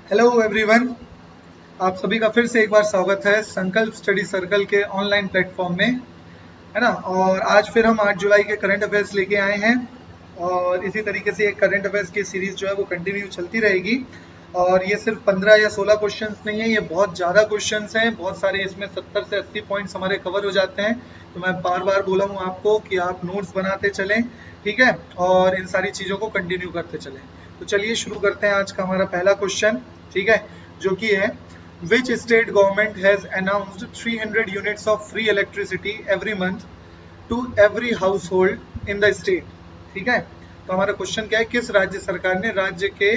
Hello everyone, आप सभी का फिर से एक बार स्वागत है संकल्प स्टडी सर्कल के ऑनलाइन प्लेटफॉर्म में, है ना। और आज फिर हम 8 जुलाई के करंट अफेयर्स लेके आए हैं और इसी तरीके से एक करंट अफेयर्स की सीरीज जो है वो कंटिन्यू चलती रहेगी। और ये सिर्फ 15 या 16 क्वेश्चंस नहीं है, ये बहुत ज़्यादा क्वेश्चंस हैं, बहुत सारे, इसमें 70 से 80 पॉइंट्स हमारे कवर हो जाते हैं। तो मैं बार बार बोला हूँ आपको कि आप नोट्स बनाते चलें, ठीक है, और इन सारी चीज़ों को कंटिन्यू करते चलें। तो चलिए शुरू करते हैं आज का हमारा पहला क्वेश्चन, ठीक है, जो कि है Which state government has announced 300 units of free electricity every month to every household in the state? ठीक है, तो हमारा क्वेश्चन क्या है, किस राज्य सरकार ने राज्य के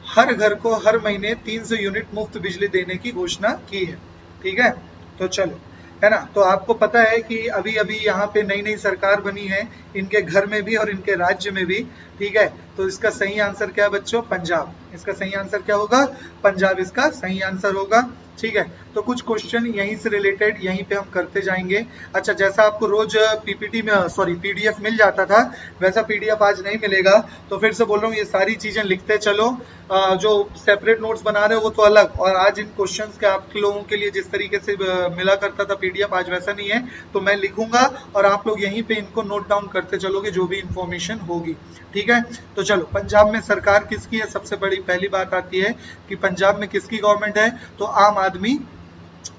हर घर को हर महीने 300 यूनिट मुफ्त बिजली देने की घोषणा की है? ठीक है, तो चलो, है ना। तो आपको पता है कि अभी अभी यहाँ पे नई नई सरकार बनी है, इनके घर में भी और इनके राज्य में भी, ठीक है। तो इसका सही आंसर क्या है बच्चों? पंजाब। इसका सही आंसर क्या होगा? पंजाब इसका सही आंसर होगा, ठीक है। तो कुछ क्वेश्चन यहीं से रिलेटेड यहीं पे हम करते जाएंगे। अच्छा, जैसा आपको रोज पीपीटी में सॉरी पीडीएफ मिल जाता था, वैसा पीडीएफ आज नहीं मिलेगा। तो फिर से बोल रहा हूँ, ये सारी चीजें लिखते चलो। जो सेपरेट नोट्स बना रहे हो वो तो अलग, और आज इन क्वेश्चंस के आप लोगों के लिए जिस तरीके से मिला करता था पीडीएफ, आज वैसा नहीं है। तो मैं लिखूंगा और आप लोग यहीं पे इनको नोट डाउन करते चलोगे, जो भी इंफॉर्मेशन होगी, ठीक है। तो चलो, पंजाब में सरकार किसकी है? सबसे बड़ी पहली बात आती है कि पंजाब में किसकी गवर्नमेंट है? तो आम आदमी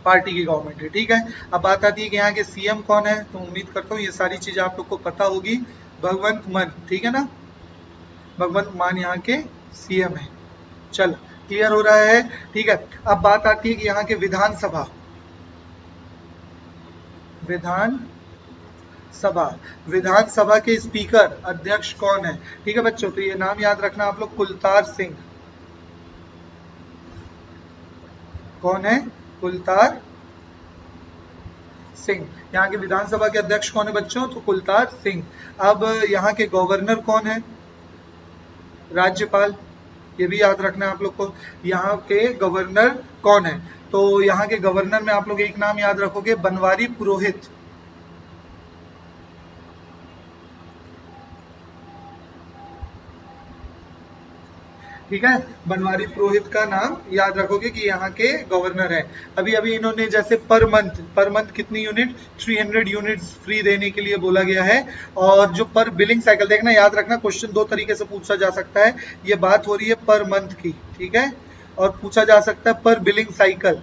पार्टी की गवर्नमेंट है, ठीक है। अब बात आती है कि यहाँ के सीएम कौन है, तो उम्मीद करता हूँ ये सारी चीजें आप लोग को पता होगी। भगवंत मान, ठीक है ना, भगवंत मान यहाँ के सीएम है। चल, क्लियर हो रहा है, ठीक है। अब बात आती है कि यहाँ के विधानसभा, विधान सभा, विधानसभा के स्पीकर अध्यक्ष कौन है? ठीक है बच्चों, तो ये नाम याद रखना आप लोग, कुलतार सिंह। कौन है? कुलतार सिंह। यहाँ के विधानसभा के अध्यक्ष कौन है बच्चों? तो कुलतार सिंह। अब यहाँ के गवर्नर कौन है? राज्यपाल। ये भी याद रखना है आप लोग को, यहाँ के गवर्नर कौन है? तो यहाँ के गवर्नर में आप लोग एक नाम याद रखोगे, बनवारी पुरोहित। ठीक है, बनवारी पुरोहित का नाम याद रखोगे कि यहाँ के गवर्नर है। अभी अभी इन्होंने जैसे पर मंथ कितनी यूनिट? 300 यूनिट्स फ्री देने के लिए बोला गया है। और जो पर बिलिंग साइकिल, देखना याद रखना, क्वेश्चन दो तरीके से पूछा जा सकता है। ये बात हो रही है पर मंथ की, ठीक है, और पूछा जा सकता है पर बिलिंग साइकिल।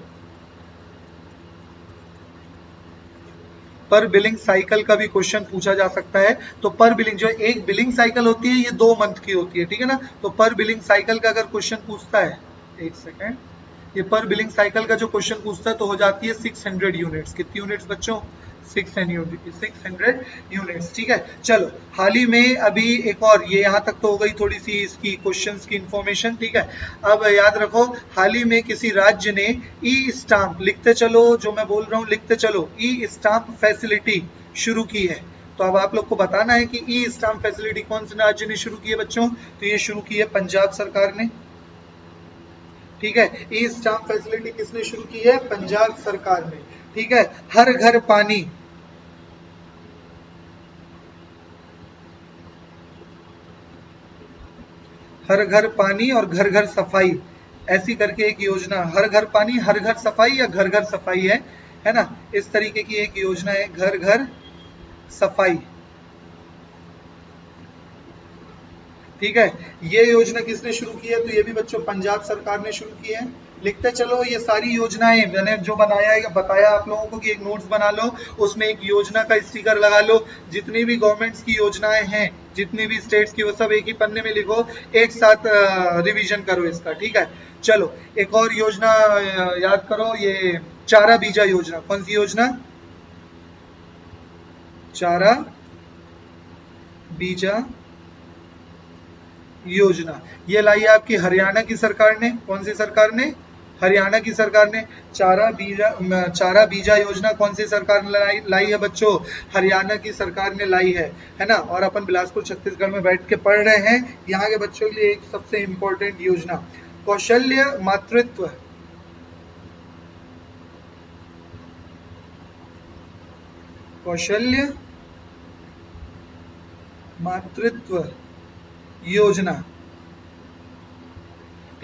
पर बिलिंग साइकिल का भी क्वेश्चन पूछा जा सकता है। तो पर बिलिंग, जो एक बिलिंग साइकिल होती है, ये 2 मंथ की होती है, ठीक है ना। तो पर बिलिंग साइकिल का अगर क्वेश्चन पूछता है, एक सेकेंड, ये पर बिलिंग साइकिल का जो क्वेश्चन पूछता है तो हो जाती है 600 यूनिट्स। कितनी यूनिट्स बच्चों? 600 यूनिट्स, ठीक है। चलो, हाल ही में अभी एक और, ये यहाँ तक तो हो गई थोड़ी सी इसकी क्वेश्चंस की इंफॉर्मेशन, ठीक है। अब याद रखो, हाल ही में किसी राज्य ने ई स्टाम्प, लिखते चलो जो मैं बोल रहा हूँ लिखते चलो, ई स्टाम्प फैसिलिटी शुरू की है। तो अब आप लोग को बताना है कि ई स्टाम्प फैसिलिटी कौन से राज्य ने शुरू की है बच्चों? तो ये शुरू की है पंजाब सरकार ने, ठीक है। ई स्टाम्प फैसिलिटी किसने शुरू की है? पंजाब सरकार ने, ठीक है। हर घर पानी, हर घर पानी और घर घर सफाई, ऐसी करके एक योजना, हर घर पानी हर घर सफाई, या घर घर सफाई है ना, इस तरीके की एक योजना है, घर घर सफाई, ठीक है। ये योजना किसने शुरू की है? तो ये भी बच्चों पंजाब सरकार ने शुरू की है। लिखते चलो, ये सारी योजनाएं मैंने जो बनाया है, बताया आप लोगों को कि एक नोट्स बना लो, उसमें एक योजना का स्टिकर लगा लो। जितनी भी गवर्नमेंट्स की योजनाएं हैं, जितनी भी स्टेट्स की, वो सब एक ही पन्ने में लिखो, एक साथ रिवीजन करो इसका, ठीक है। चलो, एक और योजना याद करो, ये चारा बीजा योजना। कौन सी योजना? चारा बीजा योजना। ये लाई है आपकी हरियाणा की सरकार ने। कौन सी सरकार ने? हरियाणा की सरकार ने। चारा बीजा योजना कौन सी सरकार ने लाई है बच्चों? हरियाणा की सरकार ने लाई है ना। और अपन बिलासपुर छत्तीसगढ़ में बैठ के पढ़ रहे हैं। यहाँ के बच्चों के लिए एक सबसे इंपॉर्टेंट योजना, कौशल्य मातृत्व, कौशल्य मातृत्व योजना,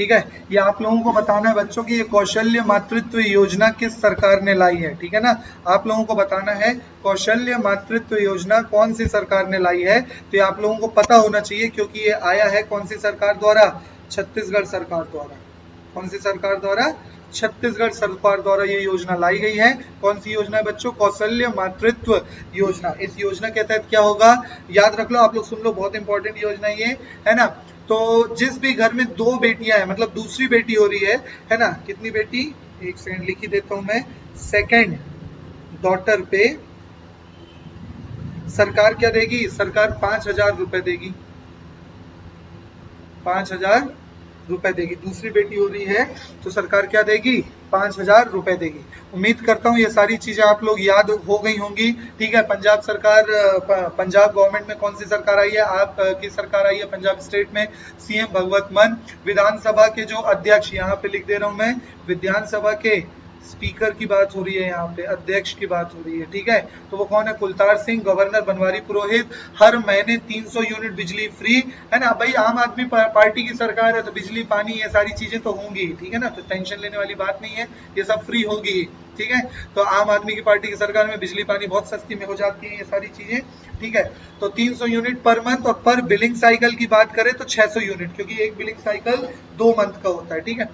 ठीक है। ये आप लोगों को बताना है बच्चों की ये कौशल्य मातृत्व योजना किस सरकार ने लाई है, ठीक है ना। आप लोगों को बताना है कौशल्य मातृत्व योजना कौन सी सरकार ने लाई है, तो ये आप लोगों को पता होना चाहिए क्योंकि ये आया है कौन सी सरकार द्वारा, छत्तीसगढ़ सरकार द्वारा। कौन सी सरकार द्वारा, छत्तीसगढ़ सरकार द्वारा ये योजना लाई गई है। कौन सी योजना है बच्चों, कौशल्य मातृत्व योजना। इस योजना के तहत क्या होगा, याद रख लो, आप लोग सुन लो, बहुत इंपॉर्टेंट योजना ये है ना। तो जिस भी घर में 2 बेटियां हैं, मतलब दूसरी बेटी हो रही है ना, कितनी बेटी, एक सेकंड लिख ही देता हूं मैं, सेकंड डॉटर पे सरकार क्या देगी, सरकार 5,000 रुपए देगी, 5,000 रुपए देगी। दूसरी बेटी हो रही है तो सरकार क्या देगी, 5,000 रुपए देगी। उम्मीद करता हूँ ये सारी चीजें आप लोग याद हो गई होंगी, ठीक है। पंजाब सरकार, पंजाब गवर्नमेंट में कौन सी सरकार आई है, आप की सरकार आई है पंजाब स्टेट में, सीएम भगवत मान। विधानसभा के जो अध्यक्ष, यहाँ पे लिख दे रहा हूं मैं, विधानसभा के स्पीकर की बात हो रही है, यहाँ पे अध्यक्ष की बात हो रही है, ठीक है। तो वो कौन है, कुलतार सिंह। गवर्नर बनवारी पुरोहित। हर महीने 300 यूनिट बिजली फ्री, है ना भाई। आम आदमी पार्टी की सरकार है तो बिजली पानी ये सारी चीजें तो होंगी, ठीक है ना, तो टेंशन लेने वाली बात नहीं है, ये सब फ्री होगी, ठीक है। तो आम आदमी की पार्टी की सरकार में बिजली पानी बहुत सस्ती में हो जाती है, ये सारी चीजें, ठीक है। तो 300 यूनिट पर मंथ, और पर बिलिंग साइकिल की बात करें तो 600 यूनिट, क्योंकि एक बिलिंग साइकिल 2 मंथ का होता है, ठीक है।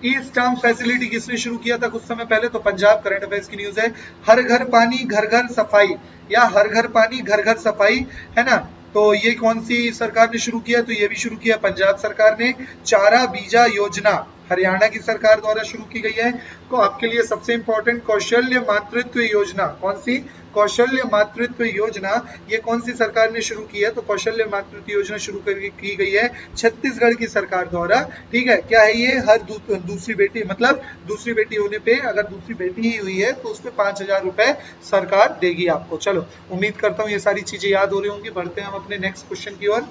ई स्टाम्प फैसिलिटी किसने शुरू किया था कुछ समय पहले, तो पंजाब। करंट अफेयर्स की न्यूज है। हर घर पानी घर घर सफाई, या हर घर पानी घर घर सफाई, है ना। तो ये कौन सी सरकार ने शुरू किया, तो ये भी शुरू किया पंजाब सरकार ने। चारा बीजा योजना हरियाणा की सरकार द्वारा शुरू की गई है। तो आपके लिए सबसे इंपॉर्टेंट कौशल्य मातृत्व योजना, कौन सी, कौशल्य मातृत्व योजना, ये कौन सी सरकार ने शुरू की है, तो कौशल्य मातृत्व योजना शुरू की गई है छत्तीसगढ़ की सरकार द्वारा, ठीक है। क्या है ये, हर दूसरी बेटी, मतलब दूसरी बेटी होने पे, अगर दूसरी बेटी ही हुई है तो उस पर 5,000 रुपए सरकार देगी आपको। चलो, उम्मीद करता हूँ ये सारी चीजें याद हो रही होंगी। बढ़ते हैं हम अपने नेक्स्ट क्वेश्चन की ओर।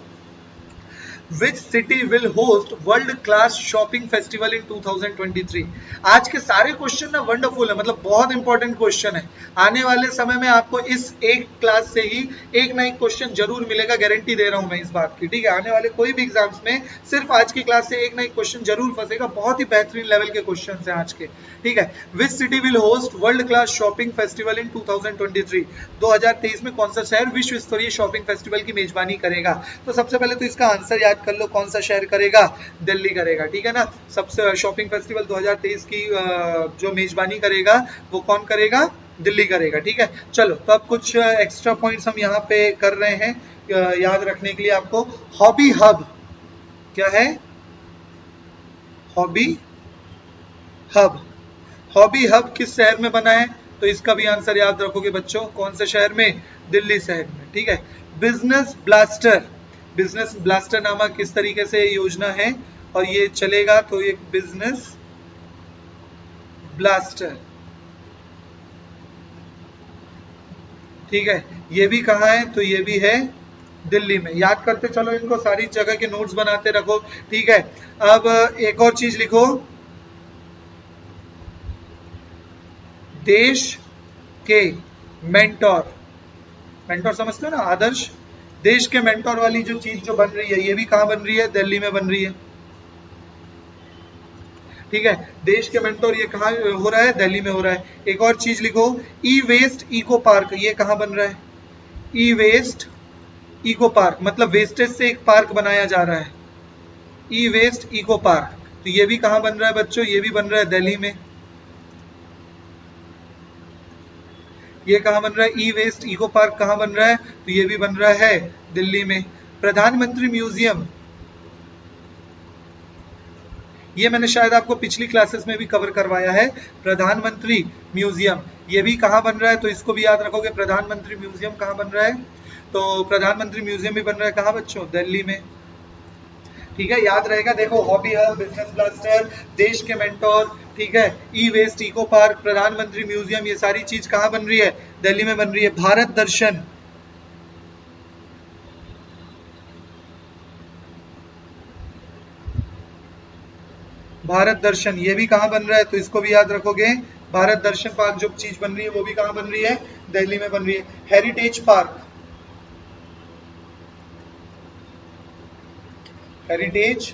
Which city will host world class shopping festival in 2023? आज के सारे क्वेश्चन ना वंडरफुल है, मतलब बहुत इंपॉर्टेंट क्वेश्चन है। आने वाले समय में आपको इस एक क्लास से ही एक ना एक क्वेश्चन जरूर मिलेगा, गारंटी दे रहा हूं मैं इस बात की, ठीक है। आने वाले कोई भी एग्जाम्स में सिर्फ आज की क्लास से एक ना एक क्वेश्चन जरूर फंसेगा, बहुत ही बेहतरीन लेवल के क्वेश्चन है आज के, ठीक है। Which city will host world class shopping festival in 2023? 2023 में कौन सा शहर विश्व स्तरीय शॉपिंग फेस्टिवल की मेजबानी करेगा? तो सबसे पहले तो इसका आंसर याद कर लो, कौन सा शहर करेगा, दिल्ली करेगा, ठीक है ना। सबसे शॉपिंग फेस्टिवल 2023 की जो मेजबानी करेगा वो कौन करेगा, दिल्ली करेगा, ठीक है। चलो, तो अब कुछ एक्स्ट्रा पॉइंट्स हम यहाँ पे कर रहे हैं याद रखने के लिए आपको। हॉबी हब क्या है, हॉबी हब, हॉबी हब किस शहर में बना है, तो इसका भी आंसर याद रखोगे बच्चों, कौन से शहर में, दिल्ली शहर में, ठीक है। बिजनेस ब्लास्टर, बिजनेस ब्लास्टर नामक किस तरीके से योजना है और ये चलेगा, तो ये बिजनेस ब्लास्टर, ठीक है। ये भी कहाँ है, तो ये भी है दिल्ली में। याद करते चलो इनको, सारी जगह के नोट्स बनाते रखो, ठीक है। अब एक और चीज लिखो, देश के मेंटोर, मेंटोर समझते हो ना, आदर्श। देश के मेंटोर वाली जो चीज जो बन रही है, ये भी कहां बन रही है, दिल्ली में बन रही है, ठीक है। देश के मेंटोर ये कहां हो रहा है, दिल्ली में हो रहा है। एक और चीज लिखो, ई वेस्ट इको पार्क, ये कहां बन रहा है, ई वेस्ट इको पार्क, मतलब वेस्टेज से एक पार्क बनाया जा रहा है, ई वेस्ट इको पार्क। तो ये भी कहां बन रहा है बच्चों, ये भी बन रहा है दिल्ली में। ये कहां बन रहा है, ई वेस्ट इको पार्क कहां बन रहा है, तो ये भी बन रहा है दिल्ली में। प्रधानमंत्री म्यूजियम, ये मैंने शायद आपको पिछली क्लासेस में भी कवर करवाया है। प्रधानमंत्री म्यूजियम ये भी कहां बन रहा है, तो इसको भी याद रखोगे, प्रधानमंत्री म्यूजियम कहां बन रहा है, तो प्रधानमंत्री म्यूजियम भी बन रहा है कहां बच्चों, दिल्ली में, ठीक है। याद रहेगा, देखो, हॉबी हब, बिजनेस ब्लास्टर, देश के मेंटोर, ठीक है, ई वेस्ट इको पार्क, प्रधानमंत्री म्यूजियम, ये सारी चीज कहां बन रही है, दिल्ली में बन रही है। भारत दर्शन, भारत दर्शन ये भी कहां बन रहा है, तो इसको भी याद रखोगे। भारत दर्शन पार्क जो चीज बन रही है वो भी कहां बन रही है, दिल्ली में बन रही है। हेरिटेज पार्क, हेरिटेज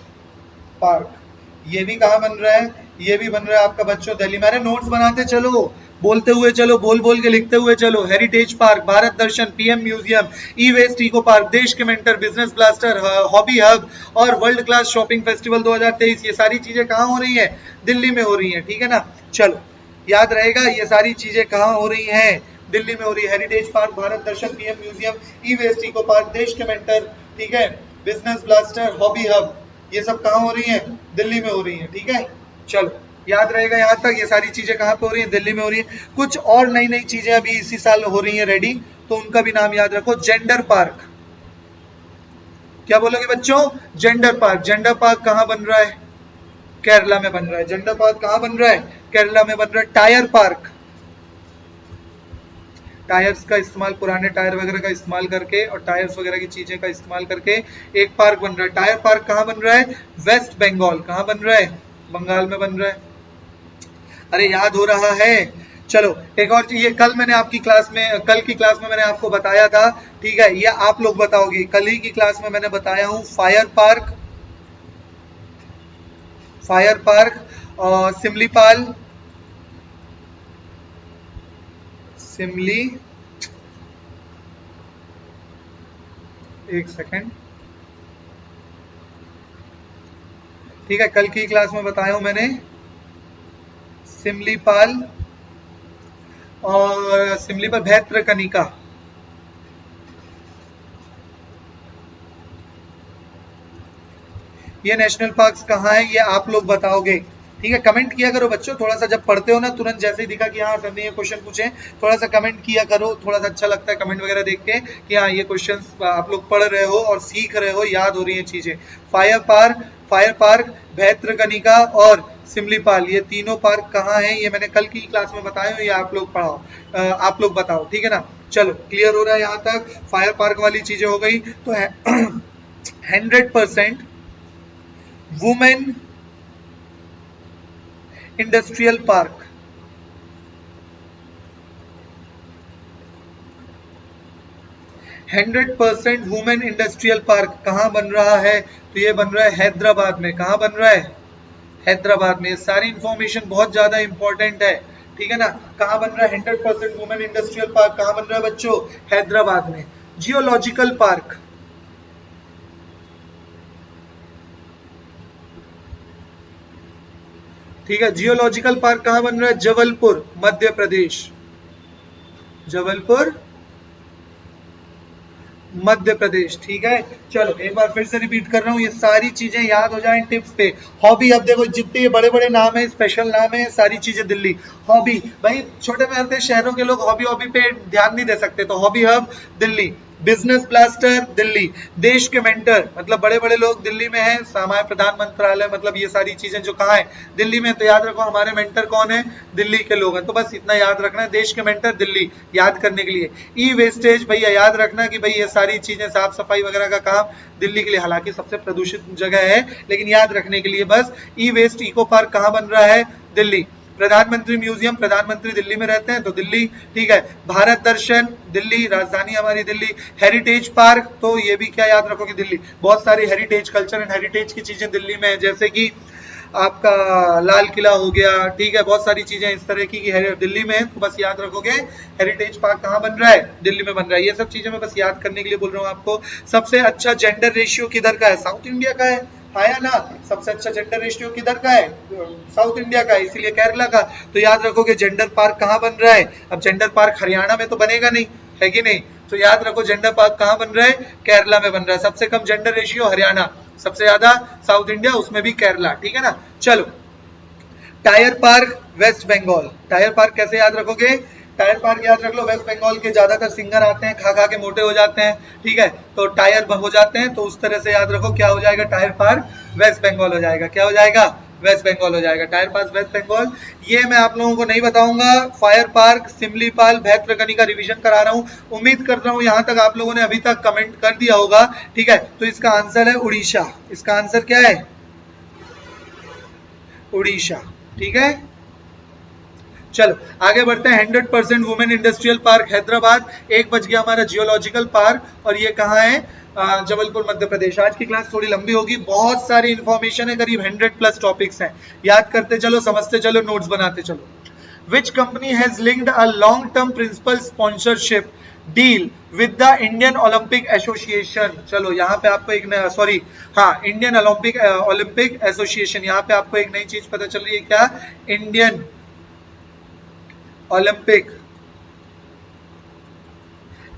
पार्क ये भी कहाँ बन रहा है, ये भी बन रहा है आपका बच्चों दिल्ली में। अरे नोट्स बनाते चलो, बोलते हुए चलो, बोल बोल के लिखते हुए चलो। हेरिटेज पार्क, भारत दर्शन, पीएम म्यूजियम, ई वेस्ट इको पार्क, देश के mentor, business blaster, hobby hub और वर्ल्ड क्लास शॉपिंग फेस्टिवल 2023, ये सारी चीजें कहाँ हो रही है, दिल्ली में हो रही है, ठीक है ना। चलो याद रहेगा, ये सारी चीजें कहाँ हो रही हैं, दिल्ली में हो रही है। हेरिटेज पार्क, भारत दर्शन, पीएम म्यूजियम, ई वेस्ट इको पार्क, देश के मेंटर, ठीक है, बिजनेस ब्लास्टर, हॉबी हब, ये सब कहाँ हो रही है, दिल्ली में हो रही है, ठीक है। चलो याद रहेगा यहाँ तक, ये सारी चीजें कहाँ पे हो रही है, दिल्ली में हो रही है। कुछ और नई नई चीजें अभी इसी साल हो रही है रेडी, तो उनका भी नाम याद रखो। जेंडर पार्क, क्या बोलोगे बच्चों, जेंडर पार्क। जेंडर पार्क कहाँ बन रहा है, केरला में बन रहा है। जेंडर पार्क कहाँ बन रहा है, केरला में बन रहा है। टायर पार्क, टायर्स का इस्तेमाल, पुराने टायर वगैरह का इस्तेमाल करके और टायर्स वगैरह की चीजें का इस्तेमाल करके एक पार्क बन रहा है। टायर पार्क कहाँ बन रहा है, वेस्ट बंगाल। कहाँ बन रहा है, बंगाल में बन रहा है। अरे याद हो रहा है। चलो एक और चीज, ये कल मैंने आपकी क्लास में, कल की क्लास में मैंने आपको बताया था, ठीक है, ये आप लोग बताओगे। कल ही की क्लास में मैंने बताया हूँ फायर पार्क, फायर पार्क और सिमलीपाल, सिमली, एक सेकेंड, ठीक है, कल की क्लास में बताया हूं मैंने सिमलीपाल और सिमलीपाल, भैत्रकनिका। ये नेशनल पार्क्स कहाँ है, ये आप लोग बताओगे, ठीक है। कमेंट किया करो बच्चों, थोड़ा सा जब पढ़ते हो ना, तुरंत जैसे ही दिखा कि हाँ सर ने ये क्वेश्चन पूछे, थोड़ा सा कमेंट किया करो, थोड़ा सा अच्छा लगता है कमेंट वगैरह देख के कि हाँ ये क्वेश्चन आप लोग पढ़ रहे हो और सीख रहे हो, याद हो रही है चीजें। फायर पार्क, फायर पार्क, भैत्रकनिका और सिमलीपाल, ये तीनों पार्क कहाँ हैं, ये मैंने कल की क्लास में बताया, ये आप लोग पढ़ाओ, आप लोग बताओ, ठीक है ना। चलो क्लियर हो रहा है यहाँ तक, फायर पार्क वाली चीजें हो गई। तो 100% women industrial park, 100% women industrial park कहाँ बन रहा है, तो ये बन रहा है हैदराबाद में। कहाँ बन रहा है, हैदराबाद में। सारी इंफॉर्मेशन बहुत ज्यादा इंपॉर्टेंट है, ठीक है ना। कहाँ बन रहा है 100% वुमेन इंडस्ट्रियल पार्क, कहाँ बन रहा है बच्चों, हैदराबाद में। जियोलॉजिकल पार्क, ठीक है, जियोलॉजिकल पार्क कहाँ बन रहा है, जबलपुर, मध्य प्रदेश, जबलपुर मध्य प्रदेश, ठीक है। चलो एक बार फिर से रिपीट कर रहा हूँ, ये सारी चीजें याद हो जाएं टिप्स पे। हॉबी, अब देखो जितने ये बड़े बड़े नाम है, स्पेशल नाम है, सारी चीजें दिल्ली। हॉबी, भाई छोटे मेहनते शहरों के लोग हॉबी हॉबी पे ध्यान नहीं दे सकते, तो hobby hub Delhi. Business blaster Delhi. देश के मेंटर, मतलब बड़े बड़े लोग दिल्ली में हैं। सामान्य प्रधान मंत्रालय, मतलब ये सारी चीजें जो कहाँ है, दिल्ली में। तो याद रखो हमारे मेंटर कौन है, दिल्ली के लोग हैं, तो बस इतना याद रखना है, देश के मेंटर दिल्ली, याद करने के लिए। ई वेस्टेज, भैया याद रखना कि भाई ये सारी चीजें, साफ सफाई वगैरह का काम दिल्ली के लिए, हालांकि सबसे प्रदूषित जगह है, लेकिन याद रखने के लिए बस। ई वेस्ट इको पार्क कहाँ बन रहा है, दिल्ली। प्रधानमंत्री म्यूजियम, प्रधानमंत्री दिल्ली में रहते हैं तो दिल्ली, ठीक है। भारत दर्शन दिल्ली, राजधानी हमारी दिल्ली। हेरिटेज पार्क, तो ये भी क्या याद रखोगे, दिल्ली। बहुत सारी हेरिटेज, कल्चर एंड हेरिटेज की चीजें दिल्ली में है, जैसे कि आपका लाल किला हो गया, ठीक है, बहुत सारी चीजें इस तरह की दिल्ली में है, तो बस याद रखोगे हेरिटेज पार्क कहाँ बन रहा है, दिल्ली में बन रहा है। ये सब चीजें मैं बस याद करने के लिए बोल रहा हूँ आपको। सबसे अच्छा जेंडर रेशियो किधर का है, साउथ इंडिया का है, आया ना। सबसे अच्छा जेंडर रेशियो किधर का है, साउथ इंडिया का है, इसीलिए केरला का। तो याद रखोगे जेंडर पार्क कहाँ बन रहा है। अब जेंडर पार्क हरियाणा में तो बनेगा नहीं, है कि नहीं, तो याद रखो जेंडर पार्क कहाँ बन रहा है, केरला में बन रहा है। सबसे कम जेंडर रेशियो हरियाणा, सबसे ज्यादा साउथ इंडिया, उसमें भी केरला, ठीक है ना। चलो tyre park West Bengal, tyre park कैसे याद रखोगे, टायर पार्क याद रख लो, वेस्ट बंगाल के ज्यादातर सिंगर आते हैं, खा खा के मोटे हो जाते हैं, ठीक है, तो टायर हो जाते हैं, तो उस तरह से याद रखो क्या हो जाएगा, टायर पार्क वेस्ट बंगाल हो जाएगा। क्या हो जाएगा, वेस्ट बंगाल हो जाएगा, टायर पार्क वेस्ट बंगाल। ये मैं आप लोगों को नहीं बताऊंगा। फायर पार्क, सिमलीपाल, भैत्रकनिका का रिवीजन करा रहा हूँ। उम्मीद कर रहा हूँ यहाँ तक आप लोगों ने अभी तक कमेंट कर दिया होगा, ठीक है। तो इसका आंसर है उड़ीसा, इसका आंसर क्या है, उड़ीसा, ठीक है। चलो आगे बढ़ते हैं। 100% वुमेन इंडस्ट्रियल पार्क हैदराबाद। एक बज गया हमारा जियोलॉजिकल पार्क, और ये कहाँ है? जबलपुर मध्य प्रदेश। आज की क्लास थोड़ी लंबी होगी, बहुत सारी इंफॉर्मेशन है, करीब 100+ टॉपिक्स हैं। याद करते चलो, समझते चलो, नोट्स बनाते चलो। Which company has linked a long-term principal sponsorship deal with the Indian Olympic Association? चलो यहाँ पे आपको एक नया, सॉरी, हाँ, इंडियन ओलंपिक एसोसिएशन। यहाँ पे आपको एक नई चीज पता चल रही है, क्या? Indian Olympic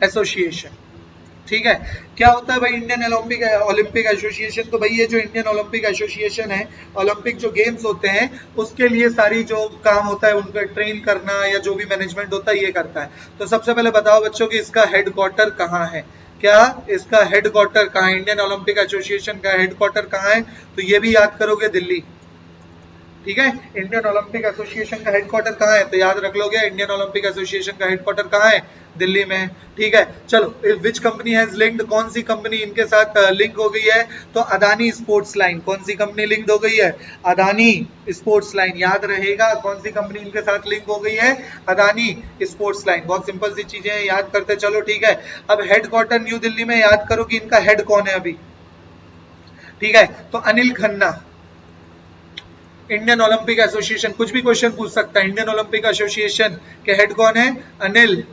association. ठीक है, क्या होता है भाई इंडियन ओलंपिक एसोसिएशन? तो भाई ये जो इंडियन ओलंपिक एसोसिएशन है, ओलंपिक जो गेम्स होते हैं उसके लिए सारी जो काम होता है उनको ट्रेन करना या जो भी मैनेजमेंट होता है ये करता है। तो सबसे पहले बताओ बच्चों कि इसका हेडक्वार्टर कहाँ है? क्या इसका हेडक्वार्टर कहाँ है? इंडियन ओलंपिक एसोसिएशन का हेडक्वार्टर कहाँ है? तो ये भी याद करोगे, दिल्ली। ठीक है, इंडियन ओलंपिक एसोसिएशन का हेडक्वार्टर कहाँ है? तो याद रख लोगे, इंडियन ओलंपिक एसोसिएशन का हेडक्वार्टर कहाँ है? दिल्ली में। ठीक है, चलो, विच कंपनी हैज लिंक्ड? कौन सी कंपनी इनके साथ लिंक हो गई है? तो अदानी स्पोर्ट्स लाइन। कौन सी कंपनी लिंक हो गई है? Adani sports line. याद रहेगा, कौन सी कंपनी इनके साथ लिंक हो गई है? Adani sports line. बहुत सिंपल सी चीजें हैं, याद करते चलो। ठीक है, अब हेडक्वार्टर न्यू दिल्ली में। याद करो कि इनका हेड कौन है अभी। ठीक है, तो Anil Khanna. Indian Olympic association, कुछ भी क्वेश्चन पूछ सकता है। इंडियन ओलंपिक एसोसिएशन के हेड कौन है? अनिल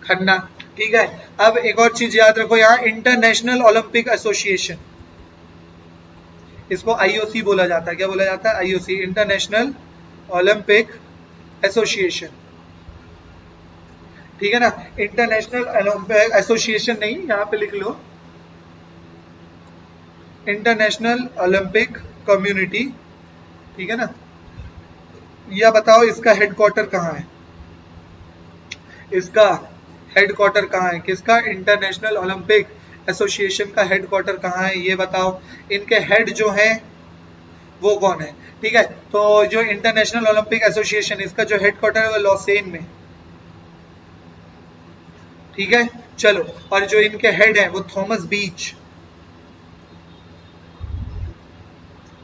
खन्ना। ठीक है, अब एक और चीज याद रखो यहाँ, इंटरनेशनल ओलंपिक एसोसिएशन, इसको आईओसी बोला जाता है। क्या बोला जाता है? IOC, international Olympic association. ठीक है ना, इंटरनेशनल ओलंपिक एसोसिएशन नहीं, यहाँ पे लिख लो इंटरनेशनल ओलंपिक कम्युनिटी। ठीक है ना, या बताओ इसका हेडक्वार्टर कहाँ है? इसका हेडक्वार्टर कहाँ है? किसका? इंटरनेशनल ओलंपिक एसोसिएशन का हेडक्वार्टर कहाँ है ये बताओ। इनके हेड जो है वो कौन है? ठीक है, तो जो इंटरनेशनल ओलंपिक एसोसिएशन, इसका जो हेडक्वार्टर है वो लॉसेन में। ठीक है, चलो, और जो इनके हेड है वो थॉमस बीच।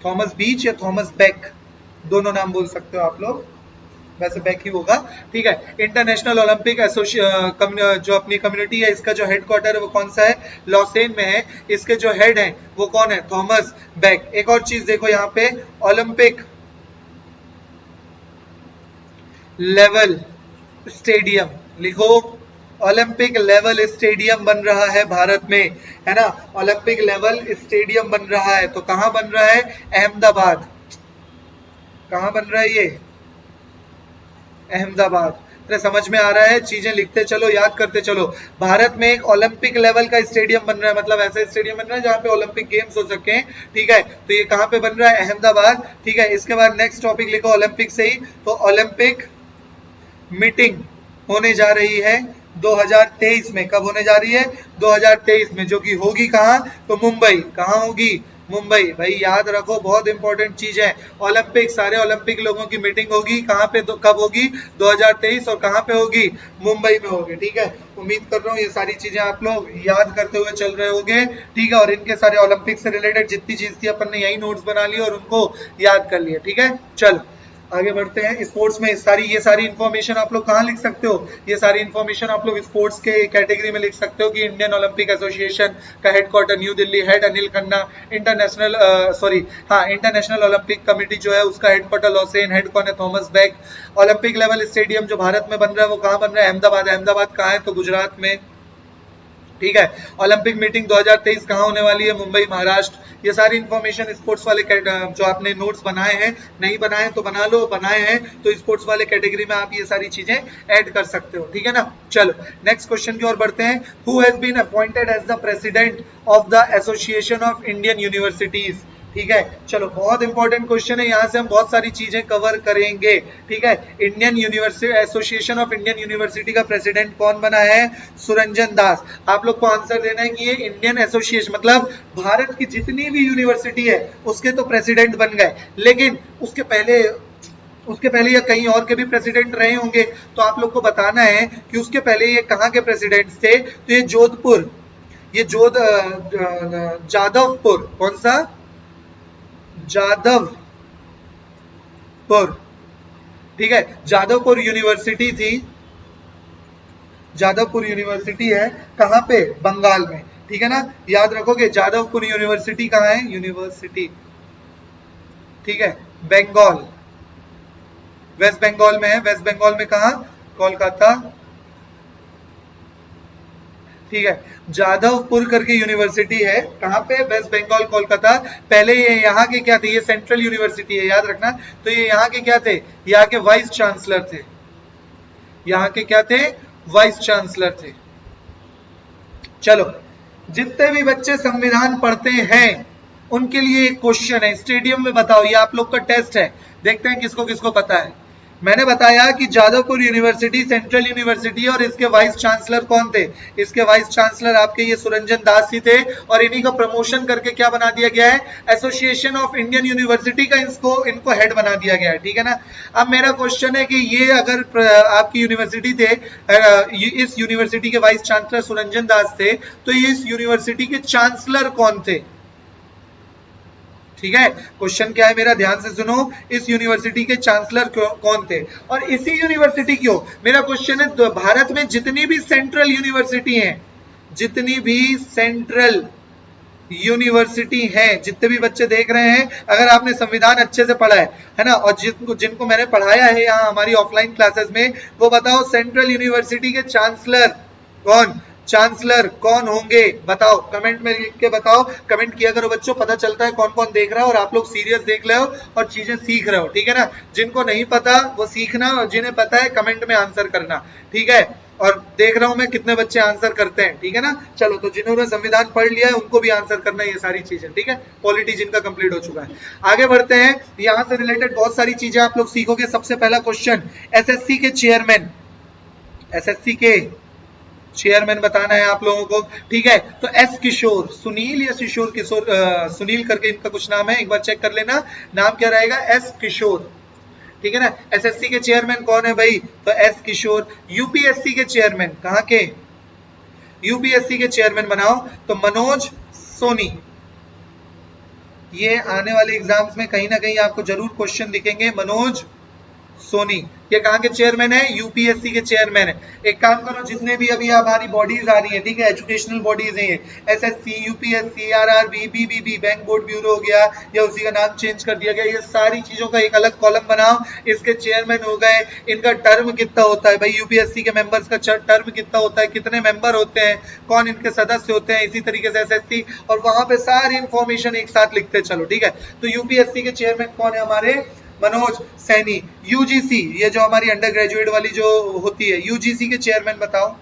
थॉमस बीच या थॉमस बेक, दोनों नाम बोल सकते हो आप लोग, वैसे बैक ही होगा। ठीक है, इंटरनेशनल ओलंपिक जो अपनी कम्युनिटी है, इसका जो हेडक्वार्टर है वो कौन सा है? लॉसेन में है। इसके जो हेड है वो कौन है? Thomas back. एक और चीज देखो यहाँ पे, ओलंपिक लेवल स्टेडियम लिखो। ओलंपिक लेवल स्टेडियम बन रहा है भारत में, है ना? ओलंपिक लेवल स्टेडियम बन रहा है, तो कहां बन रहा है? अहमदाबाद। कहां बन रहा है ये? अहमदाबाद। अरे समझ में आ रहा है? चीजें लिखते चलो, याद करते चलो। भारत में एक ओलंपिक लेवल का स्टेडियम बन रहा है, मतलब ऐसा स्टेडियम बन रहा है जहां पे ओलंपिक गेम्स हो सके। ठीक है, तो ये कहां पे बन रहा है? अहमदाबाद। ठीक है, इसके बाद नेक्स्ट टॉपिक लिखो ओलंपिक से ही, तो ओलंपिक मीटिंग होने जा रही है 2023 में। कब होने जा रही है? 2023 में, जो कि होगी कहां? तो मुंबई। कहां होगी? मुंबई। भाई याद रखो, बहुत इंपॉर्टेंट चीज है। ओलंपिक, सारे ओलंपिक लोगों की मीटिंग होगी कहां पे? तो कब होगी? 2023। और कहां पे होगी? मुंबई में होगी। ठीक है, उम्मीद कर रहा हूँ ये सारी चीजें आप लोग याद करते हुए चल रहे होंगे। ठीक है, और इनके सारे ओलंपिक से रिलेटेड जितनी चीज थी अपन ने यही नोट्स बना ली और उनको याद कर लिया। ठीक है, चलो आगे बढ़ते हैं। स्पोर्ट्स में ये सारी इंफॉर्मेशन आप लोग कहाँ लिख सकते हो? ये सारी इंफॉर्मेशन आप लोग स्पोर्ट्स के कैटेगरी में लिख सकते हो कि इंडियन ओलंपिक एसोसिएशन का headquarter new Delhi, head Anil Khanna. International international Olympic committee जो है उसका हेडक्वार्टर लॉसेन, हेड कौन है? Thomas back. Olympic level stadium जो भारत में बन रहा है वो कहाँ बन रहा है? अहमदाबाद। अहमदाबाद कहाँ है? तो गुजरात में। ठीक है, ओलंपिक मीटिंग 2023 कहाँ होने वाली है? मुंबई, महाराष्ट्र। ये सारी इंफॉर्मेशन स्पोर्ट्स वाले जो आपने नोट्स बनाए हैं, नहीं बनाए तो बना लो, बनाए हैं तो स्पोर्ट्स वाले कैटेगरी में आप ये सारी चीजें ऐड कर सकते हो। ठीक है ना, चलो नेक्स्ट क्वेश्चन की ओर बढ़ते हैं। Who has been appointed as the president of the association of Indian universities? ठीक है, चलो बहुत इंपॉर्टेंट क्वेश्चन है, यहाँ से हम बहुत सारी चीजें कवर करेंगे। ठीक है, Indian university association of Indian university का प्रेसिडेंट कौन बना है? सुरंजन दास। आप लोग को आंसर देना है कि ये इंडियन एसोसिएशन मतलब भारत की जितनी भी यूनिवर्सिटी है उसके तो प्रेसिडेंट बन गए, लेकिन उसके पहले या कहीं और के भी प्रेसिडेंट रहे होंगे, तो आप लोग को बताना है कि उसके पहले ये कहाँ के प्रेसिडेंट थे। तो ये जोधपुर, जादवपुर, कौन सा? जादवपुर ठीक है, जादवपुर यूनिवर्सिटी थी, जादवपुर यूनिवर्सिटी है कहां पे, बंगाल में, ठीक है ना, याद रखोगे जादवपुर यूनिवर्सिटी कहां है, यूनिवर्सिटी, ठीक है, बंगाल, वेस्ट बंगाल में है, वेस्ट बंगाल में कहा, कोलकाता, ठीक है, जादवपुर करके यूनिवर्सिटी है, कहां पे, वेस्ट बंगाल, कोलकाता। पहले ये यहाँ के क्या थे, ये सेंट्रल यूनिवर्सिटी है, याद रखना, तो ये यहाँ के क्या थे, यहाँ के वाइस चांसलर थे, यहाँ के क्या थे, वाइस चांसलर थे। चलो, जितने भी बच्चे संविधान पढ़ते हैं उनके लिए एक क्वेश्चन है, स्टेडियम में बताओ, ये आप लोग का टेस्ट है, देखते हैं किसको किसको पता है। मैंने बताया कि जादवपुर यूनिवर्सिटी सेंट्रल यूनिवर्सिटी है और इसके वाइस चांसलर कौन थे, इसके वाइस चांसलर आपके ये सुरंजन दास ही थे, और इन्हीं का प्रमोशन करके क्या बना दिया गया है, एसोसिएशन ऑफ इंडियन यूनिवर्सिटी का इनको हेड बना दिया गया है, ठीक है ना। अब मेरा क्वेश्चन है कि ये अगर आपकी यूनिवर्सिटी थे, इस यूनिवर्सिटी के वाइस चांसलर सुरंजन दास थे, तो ये इस यूनिवर्सिटी के चांसलर कौन थे, ठीक है। क्वेश्चन क्या है मेरा, ध्यान से सुनो, इस यूनिवर्सिटी के चांसलर कौन थे, और इसी यूनिवर्सिटी क्यों, मेरा क्वेश्चन है, भारत में जितनी भी सेंट्रल यूनिवर्सिटी हैं, जितनी भी सेंट्रल यूनिवर्सिटी हैं, जितने भी बच्चे देख रहे हैं, अगर आपने संविधान अच्छे से पढ़ा है ना, और जिनको मैंने पढ़ाया है यहाँ हमारी ऑफलाइन क्लासेस में, वो बताओ सेंट्रल यूनिवर्सिटी के चांसलर कौन, चांसलर कौन होंगे, बताओ, कमेंट में लिख के बताओ, कमेंट किया करो बच्चों, पता चलता है कौन कौन देख रहा है, और आप लोग सीरियस देख रहे हो और चीजें सीख रहे हो, ठीक है ना। जिनको नहीं पता वो सीखना, और जिन्हें पता है कमेंट में आंसर करना, ठीक है। और देख रहा हूं मैं कितने बच्चे आंसर करते हैं, ठीक है ना। चलो, तो जिन्होंने संविधान पढ़ लिया है उनको भी आंसर करना है ये सारी चीजें, ठीक है, पॉलिटी जिनका कंप्लीट हो चुका है। आगे बढ़ते हैं, यहां से रिलेटेड बहुत सारी चीजें आप लोग सीखोगे। सबसे पहला क्वेश्चन, एसएससी के चेयरमैन, एसएससी के चेयरमैन बताना है आप लोगों को, ठीक है। तो एस किशोर, सुनील या किशोर, किशोर सुनील करके इनका कुछ नाम है, एक बार चेक कर लेना, नाम क्या रहेगा, एस किशोर, ठीक है ना। एसएससी के चेयरमैन कौन है भाई, तो एस किशोर। यूपीएससी के चेयरमैन, कहां के, यूपीएससी के चेयरमैन बनाओ, तो मनोज सोनी। ये आने वाले एग्जाम्स में कहीं ना कहीं आपको जरूर क्वेश्चन दिखेंगे, मनोज सोनी, ये कहां के चेयरमैन है, यूपीएससी के चेयरमैन है। एक काम करो, जितने भी अभी हमारी बॉडीज आ रही है, ठीक है, एजुकेशनल बॉडीज हैं, SSC, UPSC, RRB, BBB, bank board bureau हो गया, या उसी का नाम चेंज कर दिया गया, ये सारी चीजों का एक अलग कॉलम बनाओ, इसके चेयरमैन हो गए, इनका टर्म कितना होता है भाई, यूपीएससी के मेंबर्स का टर्म कितना होता है, कितने मेंबर होते हैं, कौन इनके सदस्य होते हैं, इसी तरीके से एसएससी, और वहां पे सारी इंफॉर्मेशन एक साथ लिखते चलो, ठीक है। तो यूपीएससी के चेयरमैन कौन है हमारे, मनोज सैनी। यूजीसी, ये जो हमारी अंडर ग्रेजुएट वाली जो होती है, यूजीसी के चेयरमैन बताओ,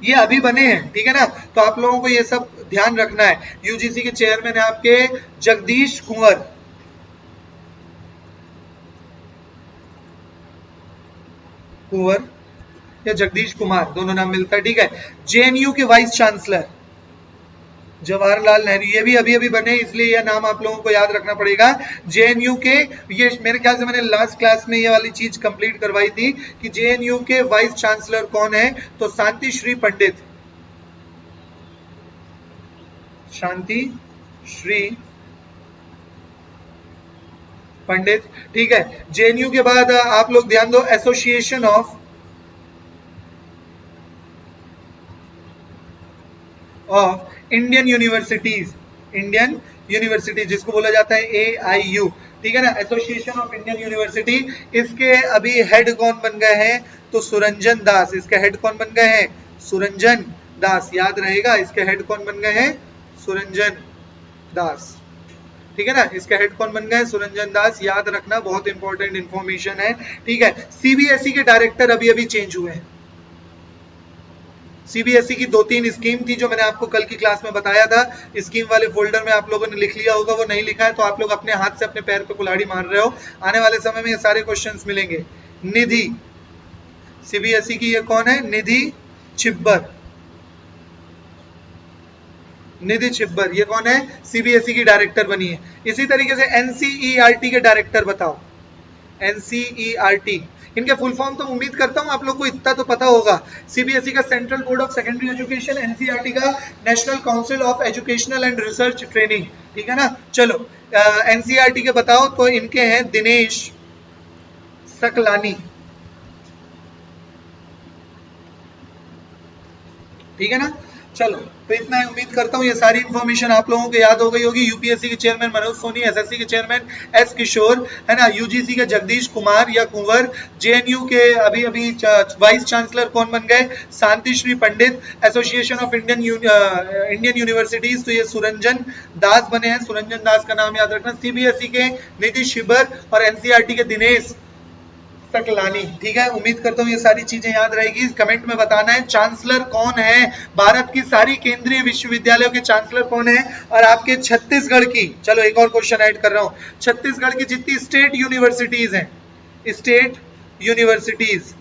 ये अभी बने हैं, ठीक है ना, तो आप लोगों को ये सब ध्यान रखना है। यूजीसी के चेयरमैन है आपके जगदीश कुंवर, कुंवर या जगदीश कुमार, दोनों नाम मिलता है, ठीक है। जेएनयू के वाइस चांसलर जवाहरलाल नेहरू, ये भी अभी अभी बने, इसलिए यह नाम आप लोगों को याद रखना पड़ेगा। जेएनयू के, ये मेरे ख्याल से मैंने लास्ट क्लास में ये वाली चीज कंप्लीट करवाई थी कि जेएनयू के वाइस चांसलर कौन है, तो शांति श्री पंडित, शांति श्री पंडित, ठीक है। जेएनयू के बाद आप लोग ध्यान दो, association of Indian universities, Indian university जिसको बोला जाता है एआईयू, ठीक है ना, एसोसिएशन ऑफ इंडियन यूनिवर्सिटी। इसके अभी हेड कौन बन गए हैं, तो सुरंजन दास, इसके हेड कौन बन गए हैं, सुरंजन दास, याद रहेगा, इसके हेड कौन बन गए हैं, सुरंजन दास, ठीक है ना, इसके हेड कौन बन गए, सुरंजन दास, याद रखना, बहुत इंपॉर्टेंट इंफॉर्मेशन है, ठीक है। सीबीएसई के डायरेक्टर अभी अभी चेंज हुए हैं। सीबीएसई की 2-3 स्कीम थी जो मैंने आपको कल की क्लास में बताया था, स्कीम वाले फोल्डर में आप लोगों ने लिख लिया होगा, वो नहीं लिखा है तो आप लोग अपने हाथ से अपने पैर पे कुल्हाड़ी मार रहे हो, आने वाले समय में ये सारे क्वेश्चंस मिलेंगे। निधि, सीबीएसई की ये कौन है, निधि छिब्बर, निधि छिब्बर, ये कौन है, सीबीएसई की डायरेक्टर बनी है। इसी तरीके से एनसीईआरटी के डायरेक्टर बताओ, एनसीईआरटी, इनके फुल फॉर्म तो उम्मीद करता हूं आप लोग को इतना तो पता होगा। सीबीएसई का central board of secondary education, NCERT का national council of educational and research training, ठीक है ना। चलो एनसीईआरटी के बताओ, तो इनके हैं दिनेश सकलानी। ठीक है ना। चलो, तो इतना है, उम्मीद करता हूँ ये सारी इंफॉर्मेशन आप लोगों को याद हो गई होगी। यूपीएससी के चेयरमैन मनोज सोनी, एसएससी के चेयरमैन एस किशोर, है ना, यूजीसी के जगदीश कुमार या कुंवर, जेएनयू के अभी अभी वाइस चांसलर कौन बन गए, शांति Shri Pandit, association of Indian universities तो ये सुरंजन दास बने हैं, सुरंजन दास का नाम याद रखना, सीबीएसई के नीतीश शिबर और एनसीईआरटी के दिनेश सकलानी। ठीक है, उम्मीद करता हूँ ये सारी चीजें याद रहेगी। कमेंट में बताना है चांसलर कौन है, भारत की सारी केंद्रीय विश्वविद्यालयों के चांसलर कौन है, और आपके छत्तीसगढ़ की, चलो एक और क्वेश्चन ऐड कर रहा हूं, छत्तीसगढ़ की जितनी स्टेट यूनिवर्सिटीज हैं, स्टेट यूनिवर्सिटीज,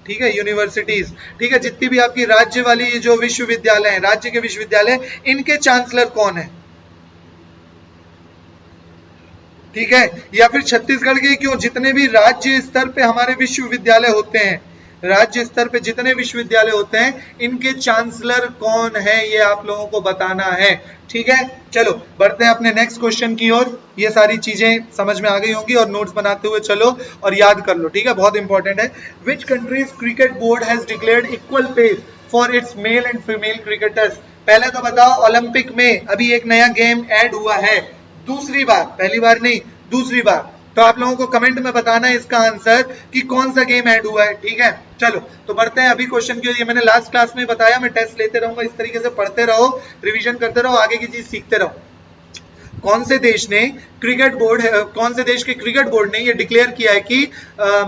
ठीक है, यूनिवर्सिटीज, ठीक है, जितनी भी आपकी राज्य वाली जो विश्वविद्यालय है, राज्य के विश्वविद्यालय, इनके चांसलर कौन है। ठीक है, या फिर छत्तीसगढ़ के क्यों, जितने भी राज्य स्तर पे हमारे विश्वविद्यालय होते हैं, राज्य स्तर पे जितने विश्वविद्यालय होते हैं, इनके चांसलर कौन है, ये आप लोगों को बताना है। ठीक है, चलो बढ़ते हैं अपने नेक्स्ट क्वेश्चन की ओर। ये सारी चीजें समझ में आ गई होंगी और नोट्स बनाते हुए चलो और याद कर लो। ठीक है, बहुत इंपॉर्टेंट है। Which countries cricket board has declared equal pay for its male and female cricketers. पहले तो बताओ, ओलंपिक में अभी एक नया गेम ऐड हुआ है, दूसरी बार, पहली बार नहीं, दूसरी बार। तो आप लोगों को कमेंट में बताना है इसका आंसर कि कौन सा गेम ऐड हुआ है। ठीक है, चलो तो बढ़ते हैं अभी क्वेश्चन की ओर। ये मैंने लास्ट क्लास में बताया, मैं टेस्ट लेते रहूंगा, इस तरीके से पढ़ते रहो, रिवीजन करते रहो, आगे की चीज सीखते रहो। कौन से देश ने क्रिकेट बोर्ड, कौन से देश के क्रिकेट बोर्ड ने ये डिक्लेयर किया है कि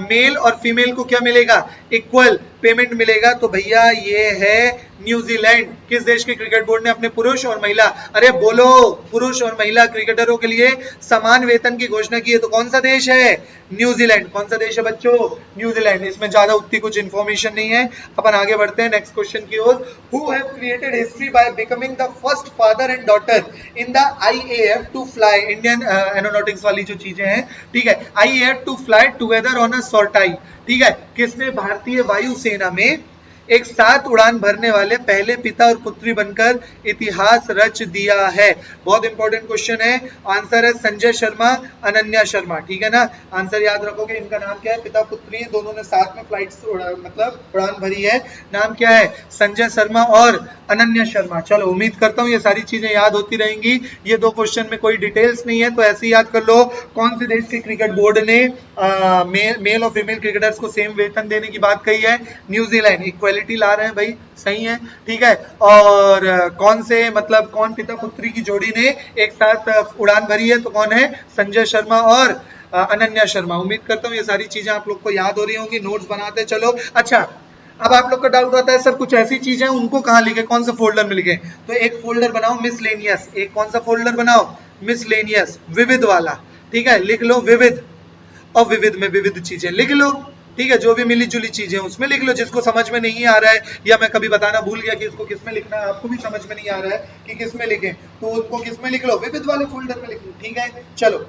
मेल और फीमेल को क्या मिलेगा, इक्वल पेमेंट मिलेगा। तो भैया ये है न्यूजीलैंड। किस देश के क्रिकेट बोर्ड ने अपने पुरुष और महिला, अरे बोलो, पुरुष और महिला क्रिकेटरों के लिए समान वेतन की घोषणा की है। तो कौन सा देश है, न्यूजीलैंड। कौन सा देश है बच्चों, न्यूजीलैंड। इसमें ज्यादा उतनी कुछ इंफॉर्मेशन नहीं है, अपन आगे बढ़ते हैं नेक्स्ट क्वेश्चन की ओर। Who have created history by becoming the first father and daughter in the IAF to fly, Indian aeronautics वाली जो चीजें हैं, ठीक है, IAF to fly together on a sortie. ठीक है, किसने भारतीय वायुसेना में एक साथ उड़ान भरने वाले पहले पिता और पुत्री बनकर इतिहास रच दिया है। बहुत इंपॉर्टेंट क्वेश्चन है, आंसर है संजय शर्मा, अनन्या शर्मा। ठीक है ना, आंसर याद रखोगे, इनका नाम क्या है, पिता पुत्री दोनों ने साथ में फ्लाइट मतलब उड़ान भरी है, नाम क्या है, संजय शर्मा और अनन्या शर्मा। चलो उम्मीद करता हूँ ये सारी चीजें याद होती रहेंगी। ये दो क्वेश्चन में कोई डिटेल्स नहीं है तो ऐसे ही याद कर लो। कौन से देश के क्रिकेट बोर्ड ने मेल और फीमेल क्रिकेटर्स को सेम वेतन देने की बात कही है, न्यूजीलैंड। इक्वालिटी ला रहे हैं भाई, सही है, ठीक है। और कौन से, मतलब कौन पिता पुत्री की जोड़ी ने एक साथ उड़ान भरी है, तो कौन है, संजय शर्मा और अनन्या शर्मा। उम्मीद करता हूँ ये सारी चीजें आप लोग को याद हो रही होंगी, नोट्स बनाते चलो। अच्छा, अब आप लोग का डाउट आता है सर कुछ ऐसी चीजें उनको कहाँ लिखे, कौन सा फोल्डर में लिखे, तो एक फोल्डर बनाओ मिसलेनियस, एक कौन सा फोल्डर बनाओ, मिसलेनियस, विविध वाला। ठीक है, लिख लो विविध, और विविध में विविध चीजें लिख लो। ठीक है, जो भी मिली जुली चीजें उसमें लिख लो। जिसको समझ में नहीं आ रहा है या मैं कभी बताना भूल गया कि इसको किसमें लिखना है, आपको भी समझ में नहीं आ रहा है कि किसमें लिखें, तो उसको किसमें लिख लो, विविध वाले फोल्डर में लिख लो। ठीक है, चलो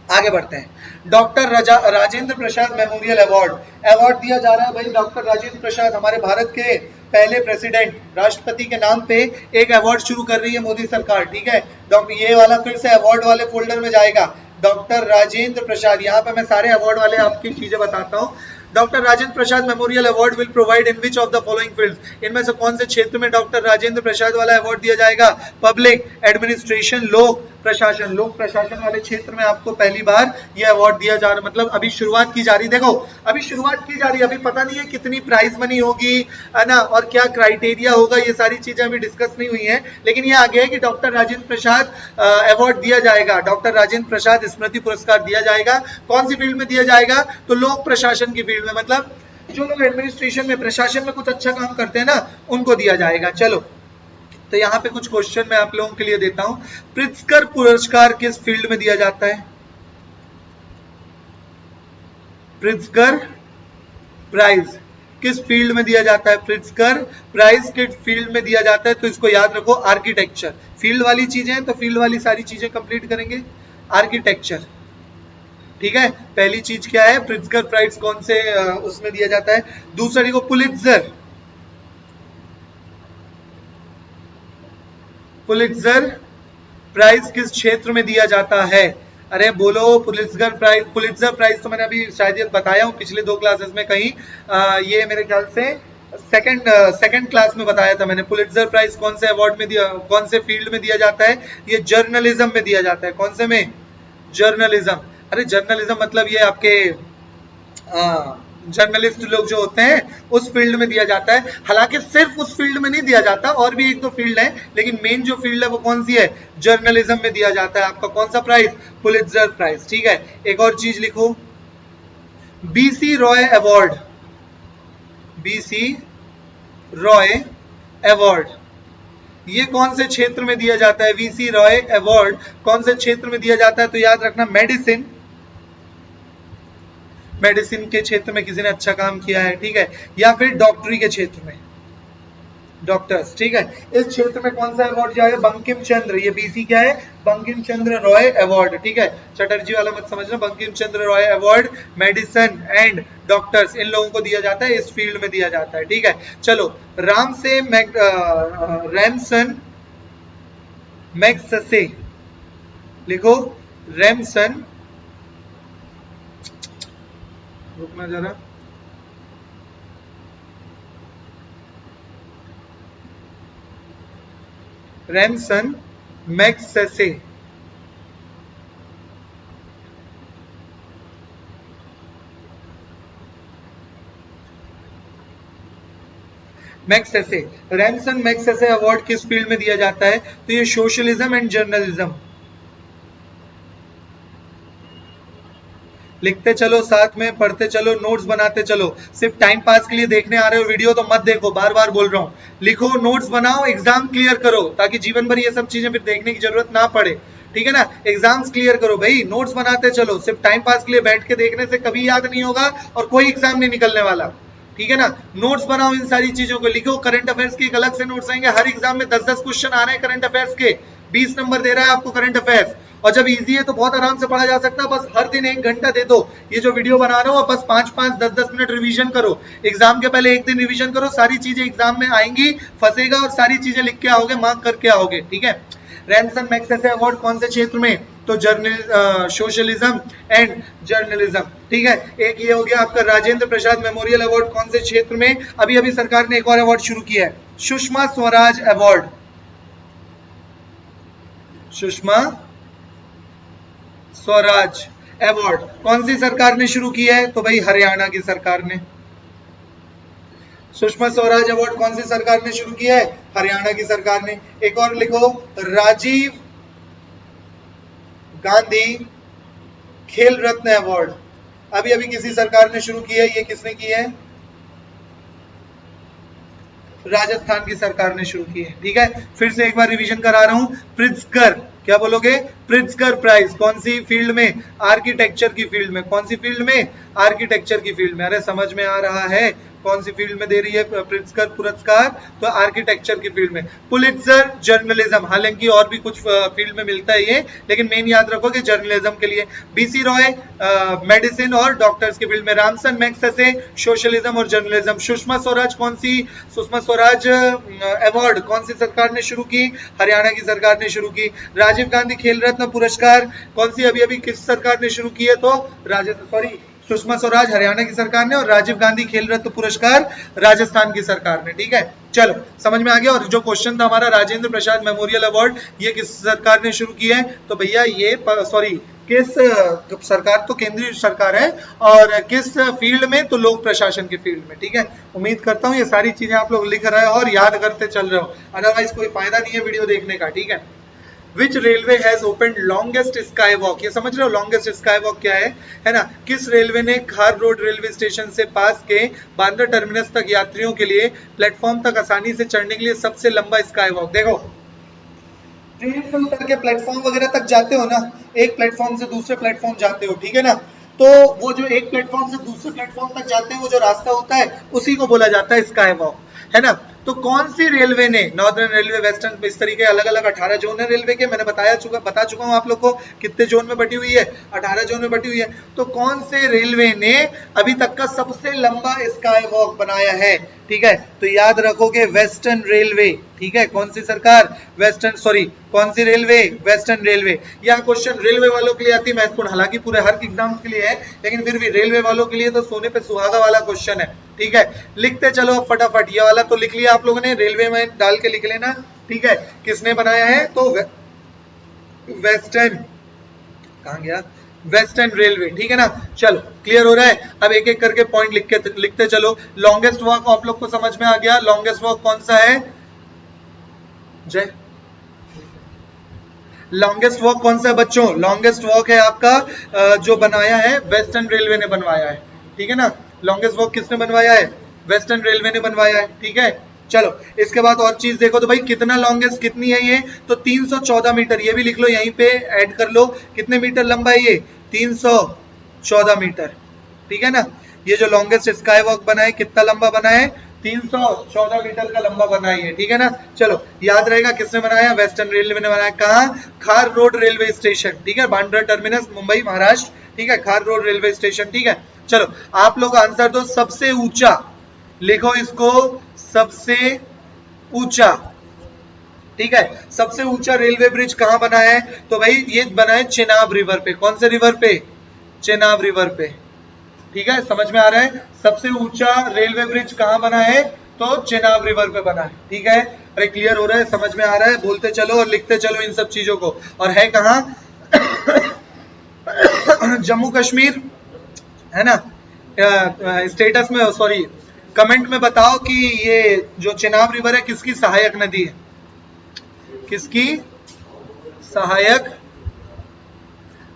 आगे बढ़ते हैं। Doctor Rajendra Prasad memorial award, award दिया जा रहा है भाई डॉक्टर राजेंद्र प्रसाद, हमारे भारत के पहले प्रेसिडेंट, राष्ट्रपति के नाम पे एक अवार्ड शुरू कर रही है मोदी सरकार। ठीक है, डॉक्टर ये वाला फिर से अवार्ड वाले फोल्डर में जाएगा, डॉक्टर राजेंद्र प्रसाद। यहाँ पे मैं सारे अवार्ड वाले आपकी चीजें बताता हूँ। Doctor Rajendra Prasad memorial award will provide in which of the following fields, इनमें से कौन से क्षेत्र में डॉक्टर राजेंद्र प्रसाद वाला अवार्ड दिया जाएगा, पब्लिक एडमिनिस्ट्रेशन, लोक प्रशासन, लोक प्रशासन वाले क्षेत्र में आपको पहली बार यह अवार्ड दिया जा रहा, मतलब अभी शुरुआत की जा रही। देखो अभी शुरुआत की जा रही है, अभी पता नहीं है कितनी प्राइज मनी होगी, है ना, और क्या क्राइटेरिया होगा, ये सारी चीजें अभी डिस्कस नहीं हुई है। लेकिन ये आगे है कि डॉक्टर राजेंद्र प्रसाद अवार्ड दिया जाएगा, डॉक्टर राजेंद्र प्रसाद स्मृति पुरस्कार दिया जाएगा। कौन सी फील्ड में दिया जाएगा, तो लोक प्रशासन की फील्ड में, मतलब जो लोग एडमिनिस्ट्रेशन में, प्रशासन में कुछ अच्छा काम करते हैं ना, उनको दिया जाएगा। चलो तो यहाँ पे कुछ क्वेश्चन मैं आप लोगों के लिए देता हूं। प्रित्जकर पुरस्कार किस फील्ड में दिया जाता है, प्रित्जकर प्राइज किस फील्ड में दिया जाता है, प्रित्जकर प्राइज किस फील्ड में दिया जाता है, तो इसको याद रखो, आर्किटेक्चर। फील्ड वाली चीजें हैं तो फील्ड वाली सारी चीजें कंप्लीट करेंगे, आर्किटेक्चर। ठीक है, पहली चीज क्या है, प्रित्जकर प्राइज कौन से उसमें दिया जाता है। दूसरी को पुलित्जर, पुलित्जर प्राइज किस क्षेत्र में दिया जाता है, अरे बोलो, पुलित्जर प्राइज तो मैंने अभी शायद ये बताया हूँ पिछले 2 क्लासेस में कहीं। ये मेरे ख्याल से सेकंड क्लास में बताया था मैंने। पुलित्जर प्राइज कौन से अवार्ड में दिया, कौन से फील्ड में दिया जाता है? ये जर्नलिज्म में दिया जाता है। कौन से में? जर्नलिज्म। अरे जर्नलिज्म मतलब ये आपके जर्नलिस्ट लोग जो होते हैं उस फील्ड में दिया जाता है। हालांकि सिर्फ उस फील्ड में नहीं दिया जाता, और भी 1-2 फील्ड है, लेकिन मेन जो फील्ड है वो कौन सी है? जर्नलिज्म में दिया जाता है। आपका कौन सा प्राइज? Pulitzer prize. ठीक है, एक और चीज लिखो, BC Roy award. BC Roy award ये कौन से क्षेत्र में दिया जाता है? बीसी रॉय अवार्ड कौन से क्षेत्र में दिया जाता है? तो याद रखना, मेडिसिन के क्षेत्र में किसी ने अच्छा काम किया है, ठीक है, या फिर डॉक्टरी के क्षेत्र में, डॉक्टर्स, ठीक है। इस क्षेत्र में कौन सा अवार्ड जाएगा? बंकिम चंद्र। ये बीसी क्या है? बंकिम चंद्र रॉय अवार्ड, ठीक है। चटर्जी वाला मत समझना, Bankim Chandra Roy award medicine and doctors, इन लोगों को दिया जाता है, इस फील्ड में दिया जाता है, ठीक है। चलो, रैमसन मैग्सेसे लिखो, रैमसन, रुकना जरा, Ramson Magsaysay, Ramson Magsaysay award किस फील्ड में दिया जाता है? तो ये सोशलिज्म एंड जर्नलिज्म। लिखते चलो, साथ में पढ़ते चलो, नोट्स बनाते चलो। सिर्फ टाइम पास के लिए देखने आ रहे हो वीडियो तो मत देखो, बार बार बोल रहा हूं। लिखो, नोट्स बनाओ, एग्जाम क्लियर करो, ताकि जीवन भर ये सब चीजें फिर देखने की जरूरत ना पड़े, ठीक है ना। एग्जाम्स क्लियर करो भाई, नोट्स बनाते चलो। सिर्फ टाइम पास के लिए बैठ के देखने से कभी याद नहीं होगा और कोई एग्जाम नहीं निकलने वाला, ठीक है ना। नोट्स बनाओ, इन सारी चीजों को लिखो। करंट अफेयर्स के एक अलग से नोट्स आएंगे, हर एग्जाम में 10-10 क्वेश्चन आ रहे हैं करंट अफेयर्स के, 20 नंबर दे रहा है आपको करंट अफेयर्स। और जब इजी है तो बहुत आराम से पढ़ा जा सकता है, बस हर दिन 1 घंटा दे दो। ये जो वीडियो बना रहा हूँ बस 5-5, 10-10 मिनट रिवीजन करो। एग्जाम के पहले 1 दिन रिवीजन करो, सारी चीजें एग्जाम में आएंगी, फंसेगा और सारी चीजें लिख के आओगे, मार्क करके आओगे, ठीक है। रैमसन मैग्सेसे अवार्ड कौन से क्षेत्र में? तो सोशलिज्म एंड जर्नलिज्म, ठीक है। एक ये हो गया आपका राजेंद्र प्रसाद मेमोरियल अवार्ड कौन से क्षेत्र में? अभी अभी सरकार ने एक और अवार्ड शुरू किया है, सुषमा स्वराज अवार्ड। सुषमा स्वराज अवार्ड कौन सी सरकार ने शुरू किया है? तो भाई हरियाणा की सरकार ने। सुषमा स्वराज अवार्ड कौन सी सरकार ने शुरू किया है? हरियाणा की सरकार ने। एक और लिखो, राजीव गांधी खेल रत्न अवार्ड, अभी अभी किसी सरकार ने शुरू किया है, ये किसने किया है? राजस्थान की सरकार ने शुरू की है, ठीक है। फिर से एक बार रिवीजन करा रहा हूं, प्रिट्जकर, क्या बोलोगे? प्रिट्जकर प्राइज कौन सी फील्ड में? आर्किटेक्चर की फील्ड में। कौन सी फील्ड में? आर्किटेक्चर की फील्ड में। अरे समझ में आ रहा है कौन सी फील्ड में दे रही है प्रिट्जकर पुरस्कार? तो आर्किटेक्चर की फील्ड में। पुलित्जर जर्नलिज्म, हालांकि और भी कुछ फील्ड में मिलता है ये, लेकिन मेन याद रखो कि जर्नलिज्म के लिए। बीसी रॉय मेडिसिन और डॉक्टर्स की फील्ड में। रैमसन मैग्सेसे सोशलिज्म और जर्नलिज्म। सुषमा स्वराज कौन सी? सुषमा स्वराज अवार्ड कौन सी सरकार ने शुरू की? हरियाणा की सरकार ने शुरू की। राजीव गांधी खेल रत्न पुरस्कार कौन सी अभी अभी किस सरकार ने शुरू की है? तो सुषमा स्वराज हरियाणा की सरकार ने, और राजीव गांधी खेल रत्न पुरस्कार राजस्थान की सरकार ने, ठीक है। चलो समझ में आ गया। और जो क्वेश्चन था हमारा, राजेंद्र प्रसाद मेमोरियल अवार्ड ये किस सरकार ने शुरू किया है? तो भैया ये किस सरकार? तो केंद्रीय सरकार है, और किस फील्ड में? तो लोक प्रशासन के फील्ड में, ठीक है। उम्मीद करता हूँ ये सारी चीजें आप लोग लिख रहे हो और याद करते चल रहे हो, अदरवाइज कोई फायदा नहीं है वीडियो देखने का, ठीक है। Which railway has opened longest skywalk? ये समझ रहे हो longest skywalk क्या है ना। किस रेलवे ने खार रोड रेलवे स्टेशन से पास के बांद्रा टर्मिनस तक यात्रियों के लिए प्लेटफॉर्म तक आसानी से चढ़ने के लिए सबसे लंबा स्काईवॉक? देखो, ट्रेन से उतर के प्लेटफॉर्म वगैरह तक जाते हो ना, एक प्लेटफॉर्म से दूसरे प्लेटफॉर्म जाते हो, ठीक है ना। तो वो जो एक प्लेटफॉर्म से दूसरे प्लेटफॉर्म तक जाते हैं, वो जो रास्ता होता है उसी को बोला जाता है स्काई वॉक, है ना। तो कौन सी रेलवे ने, नॉर्दर्न रेलवे, वेस्टर्न, इस तरीके अलग अलग 18 जोन है रेलवे के, मैंने बता चुका हूं आप लोग को कितने जोन में बटी हुई है, 18 जोन में बटी हुई है। तो कौन से रेलवे ने अभी तक का सबसे लंबा स्काई वॉक बनाया है, ठीक है, तो याद रखोगे वेस्टर्न रेलवे, ठीक है, कौन सी सरकार, वेस्टर्न, सॉरी कौन सी रेलवे, वेस्टर्न रेलवे। यह क्वेश्चन रेलवे वालों के लिए अति महत्वपूर्ण, हालांकि पूरे हर एग्जाम्स के लिए है, लेकिन फिर भी रेलवे वालों के लिए तो सोने पे सुहागा वाला क्वेश्चन है, ठीक है। लिखते चलो अब फटाफट, ये वाला तो लिख लिया आप लोगों ने, रेलवे में डाल के लिख लेना, ठीक है। किसने बनाया है, तो वेस्टर्न, कहां गया, वेस्टर्न रेलवे, ठीक है ना। चलो क्लियर हो रहा है। अब एक एक करके पॉइंट लिखते चलो। लॉन्गेस्ट वॉक आप लोग को समझ में आ गया, लॉन्गेस्ट वॉक कौन सा है, जय, लॉन्गेस्ट वॉक कौन सा है बच्चों, लॉन्गेस्ट वॉक है आपका जो बनाया है वेस्टर्न रेलवे ने बनवाया है, ठीक है ना। लॉन्गेस्ट वॉक किसने बनवाया है, वेस्टर्न रेलवे ने बनवाया है, ठीक है। चलो इसके बाद और चीज देखो, तो भाई कितना लॉन्गेस्ट, कितनी है ये, तो 314 मीटर, ये भी लिख लो यहीं पे ऐड कर लो, कितने मीटर लंबा है ये, 314 मीटर, ठीक है ना। ये जो लॉन्गेस्ट स्काई वॉक बना है कितना लंबा बना है, 314 मीटर का लंबा बनाई है, ठीक है ना। चलो याद रहेगा किसने बनाया, वेस्टर्न रेलवे ने बनाया। कहां, खार रोड रेलवे स्टेशन, ठीक है, बांद्रा टर्मिनस, मुंबई महाराष्ट्र, ठीक है, खार रोड रेलवे स्टेशन, ठीक है। चलो आप लोग आंसर दो, सबसे ऊंचा, लिखो इसको, सबसे ऊंचा, ठीक है, सबसे ऊंचा रेलवे ब्रिज कहां बना है, तो भाई ये बना है चेनाब रिवर पे, कौन से रिवर पे, चेनाब रिवर पे, ठीक है, समझ में आ रहा है। सबसे ऊंचा रेलवे ब्रिज कहां बना है, तो चेनाब रिवर पे बना है, ठीक है। अरे क्लियर हो रहा है, समझ में आ रहा है, बोलते चलो और लिखते चलो इन सब चीजों को। और है कहां जम्मू कश्मीर, है ना। स्टेटस में, सॉरी कमेंट में बताओ कि ये जो चेनाब रिवर है किसकी सहायक नदी है, किसकी सहायक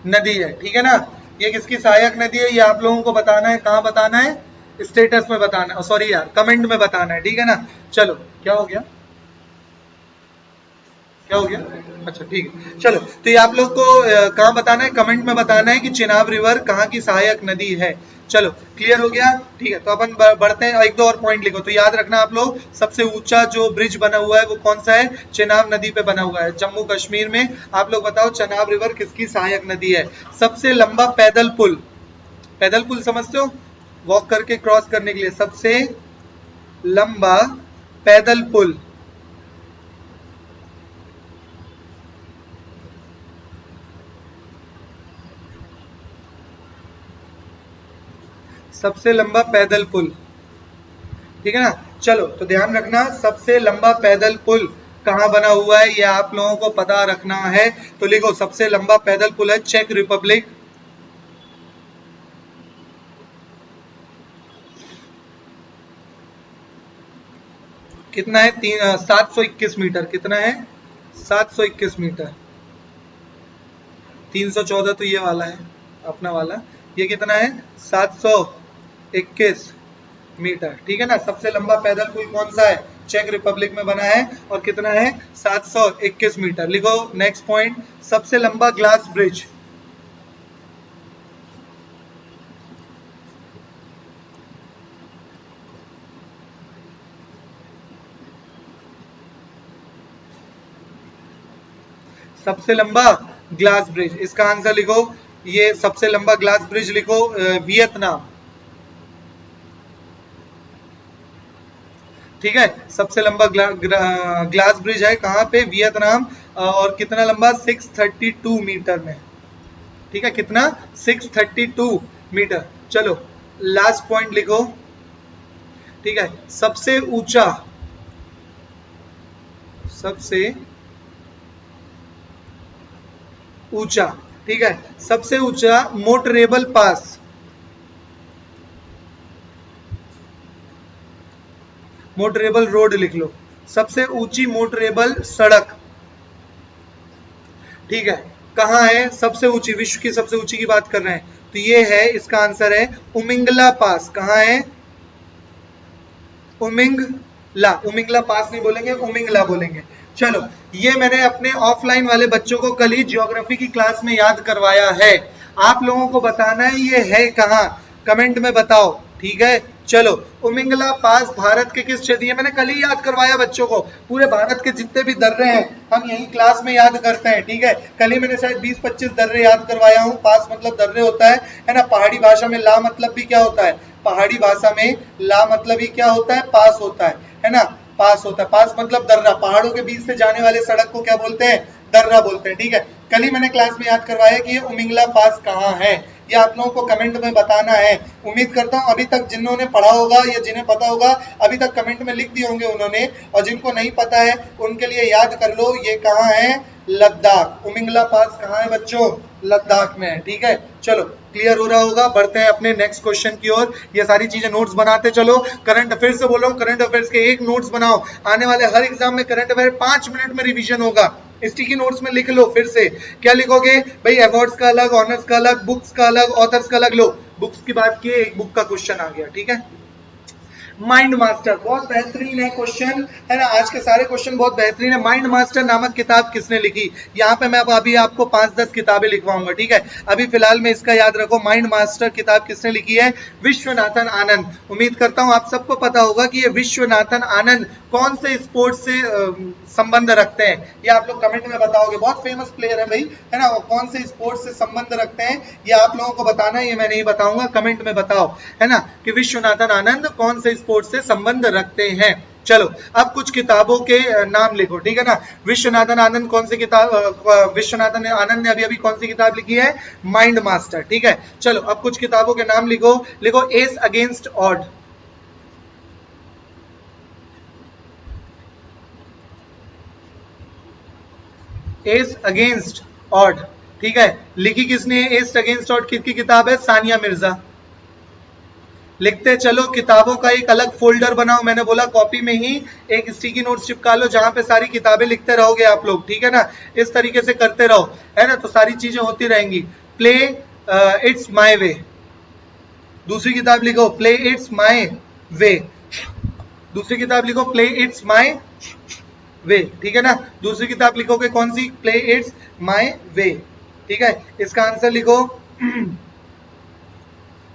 नदी है, ठीक है ना। ये किसकी सहायक नदी है, ये आप लोगों को बताना है, कहां बताना है, स्टेटस में बताना है, सॉरी यार कमेंट में बताना है, ठीक है ना। चलो क्या हो गया, क्या हो गया, अच्छा ठीक है। चलो तो ये आप लोग को कहां बताना है, कमेंट में बताना है कि चेनाब रिवर कहां की सहायक नदी है। चलो क्लियर हो गया, ठीक है। तो अपन बढ़ते हैं, एक दो और पॉइंट लिखो, तो याद रखना आप लोग, सबसे ऊंचा जो ब्रिज बना हुआ है वो कौन सा है, चेनाब नदी पे बना हुआ है, जम्मू कश्मीर में। आप लोग बताओ चेनाब रिवर किसकी सहायक नदी है। सबसे लंबा पैदल पुल, पैदल पुल समझते हो, वॉक करके क्रॉस करने के लिए, सबसे लंबा पैदल पुल, सबसे लंबा पैदल पुल, ठीक है ना। चलो तो ध्यान रखना, सबसे लंबा पैदल पुल कहां बना हुआ है ये आप लोगों को पता रखना है। तो लिखो सबसे लंबा पैदल पुल है चेक रिपब्लिक, कितना है, 721 मीटर, कितना है, 721 मीटर। 314 तो ये वाला है अपना वाला, ये कितना है, 721 मीटर, ठीक है ना। सबसे लंबा पैदल पुल कौन सा है, चेक रिपब्लिक में बना है, और कितना है, 721 मीटर। लिखो नेक्स्ट पॉइंट, सबसे लंबा ग्लास ब्रिज, सबसे लंबा ग्लास ब्रिज, इसका आंसर लिखो, ये सबसे लंबा ग्लास ब्रिज लिखो वियतनाम, ठीक है। सबसे लंबा ग्लास ब्रिज है कहां पे, वियतनाम, और कितना लंबा, 632 मीटर में, ठीक है, कितना, 632 मीटर। चलो लास्ट पॉइंट लिखो, ठीक है, सबसे ऊंचा, सबसे ऊंचा, ठीक है, सबसे ऊंचा मोटरेबल पास, मोटरेबल रोड लिख लो, सबसे ऊंची मोटरेबल सड़क, ठीक है, कहां है, सबसे ऊंची, विश्व की सबसे ऊंची की बात कर रहे हैं, तो ये है, इसका आंसर है उमिंगला पास। कहां है, उमिंगला, उमिंगला पास नहीं बोलेंगे, उमिंगला बोलेंगे। चलो ये मैंने अपने ऑफलाइन वाले बच्चों को कल ही ज्योग्राफी की क्लास में याद करवाया है, आप लोगों को बताना है ये है कहां, कमेंट में बताओ, ठीक है। चलो, उमिंगला पास भारत के किस क्षेत्र, ये मैंने कल ही याद करवाया बच्चों को, पूरे भारत के जितने भी दर्रे हैं हम यही क्लास में याद करते हैं, ठीक है। कल ही मैंने शायद 20-25 दर्रे याद करवाया हूँ। पास मतलब दर्रे होता है ना। पहाड़ी भाषा में ला मतलब भी क्या होता है, पहाड़ी भाषा में ला मतलब ही क्या होता है, पास होता है ना। पास होता है, पास मतलब दर्रा, पहाड़ों के बीच से जाने वाले सड़क को क्या बोलते हैं, दर्रा बोलते हैं, ठीक है। कल ही मैंने क्लास में याद करवाया कि ये उमिंगला पास कहाँ है, ये आप लोगों को कमेंट में बताना है। उम्मीद करता हूं अभी तक जिन्होंने पढ़ा होगा या जिन्हें पता होगा अभी तक कमेंट में लिख दिए होंगे उन्होंने, और जिनको नहीं पता है उनके लिए याद कर लो, ये कहाँ है, लद्दाख। उमिंगला पास कहाँ है बच्चों, लद्दाख में है, ठीक है। चलो, क्लियर हो रहा होगा। बढ़ते हैं अपने नेक्स्ट क्वेश्चन की ओर। ये सारी चीजें नोट्स बनाते चलो। करंट अफेयर्स से बोल रहा हूँ, करंट अफेयर्स के एक नोट्स बनाओ। आने वाले हर एग्जाम में करंट अफेयर 5 मिनट में रिवीजन होगा। स्टिकी नोट्स में लिख लो। फिर से क्या लिखोगे भाई, अवार्ड्स का अलग, ऑनर्स का अलग, बुक्स का अलग, ऑथर्स का अलग। लो, बुक्स की बात की, एक बुक का क्वेश्चन आ गया, ठीक है। माइंड मास्टर बहुत बेहतरीन है क्वेश्चन, है ना। आज के सारे क्वेश्चन बहुत बेहतरीन है। माइंड मास्टर नामक किताब किसने लिखी, यहाँ पे मैं अभी आपको 5-10 किताबें लिखवाऊंगा, ठीक है। अभी फिलहाल में इसका याद रखो, माइंड मास्टर किताब किसने लिखी है, विश्वनाथन आनंद। उम्मीद करता हूं आप सबको पता होगा कि ये विश्वनाथन आनंद कौन से स्पोर्ट से संबंध रखते हैं, ये आप लोग कमेंट में बताओगे। बहुत फेमस प्लेयर है भाई, है ना। कौन से स्पोर्ट से संबंध रखते हैं ये आप लोगों को बताना है, ये मैं नहीं बताऊंगा, कमेंट में बताओ, है ना, कि विश्वनाथन आनंद कौन से स्पोर्ट से संबंध रखते हैं। चलो, अब कुछ किताबों के नाम लिखो, ठीक है ना। विश्वनाथन आनंद कौन सी किताब, विश्वनाथन आनंद ने अभी अभी कौन सी किताब लिखी है, माइंड मास्टर, ठीक है। चलो, अब कुछ किताबों के नाम लिखो। लिखो S against odd, S against odd, ठीक है। लिखी किसने है एस अगेंस्ट ऑड, किसकी किताब है, सानिया मिर्जा। लिखते चलो, किताबों का एक अलग फोल्डर बनाओ। मैंने बोला कॉपी में ही एक स्टिकी नोट चिपका लो जहां पे सारी किताबें लिखते रहोगे आप लोग, ठीक है ना। इस तरीके से करते रहो, है ना, तो सारी चीजें होती रहेंगी। प्ले इट्स माय वे, दूसरी किताब लिखो प्ले इट्स माय वे, दूसरी किताब लिखो प्ले इट्स माय वे, ठीक है ना। दूसरी किताब लिखोगे कौन सी, प्ले इट्स माय वे, ठीक है। इसका आंसर लिखो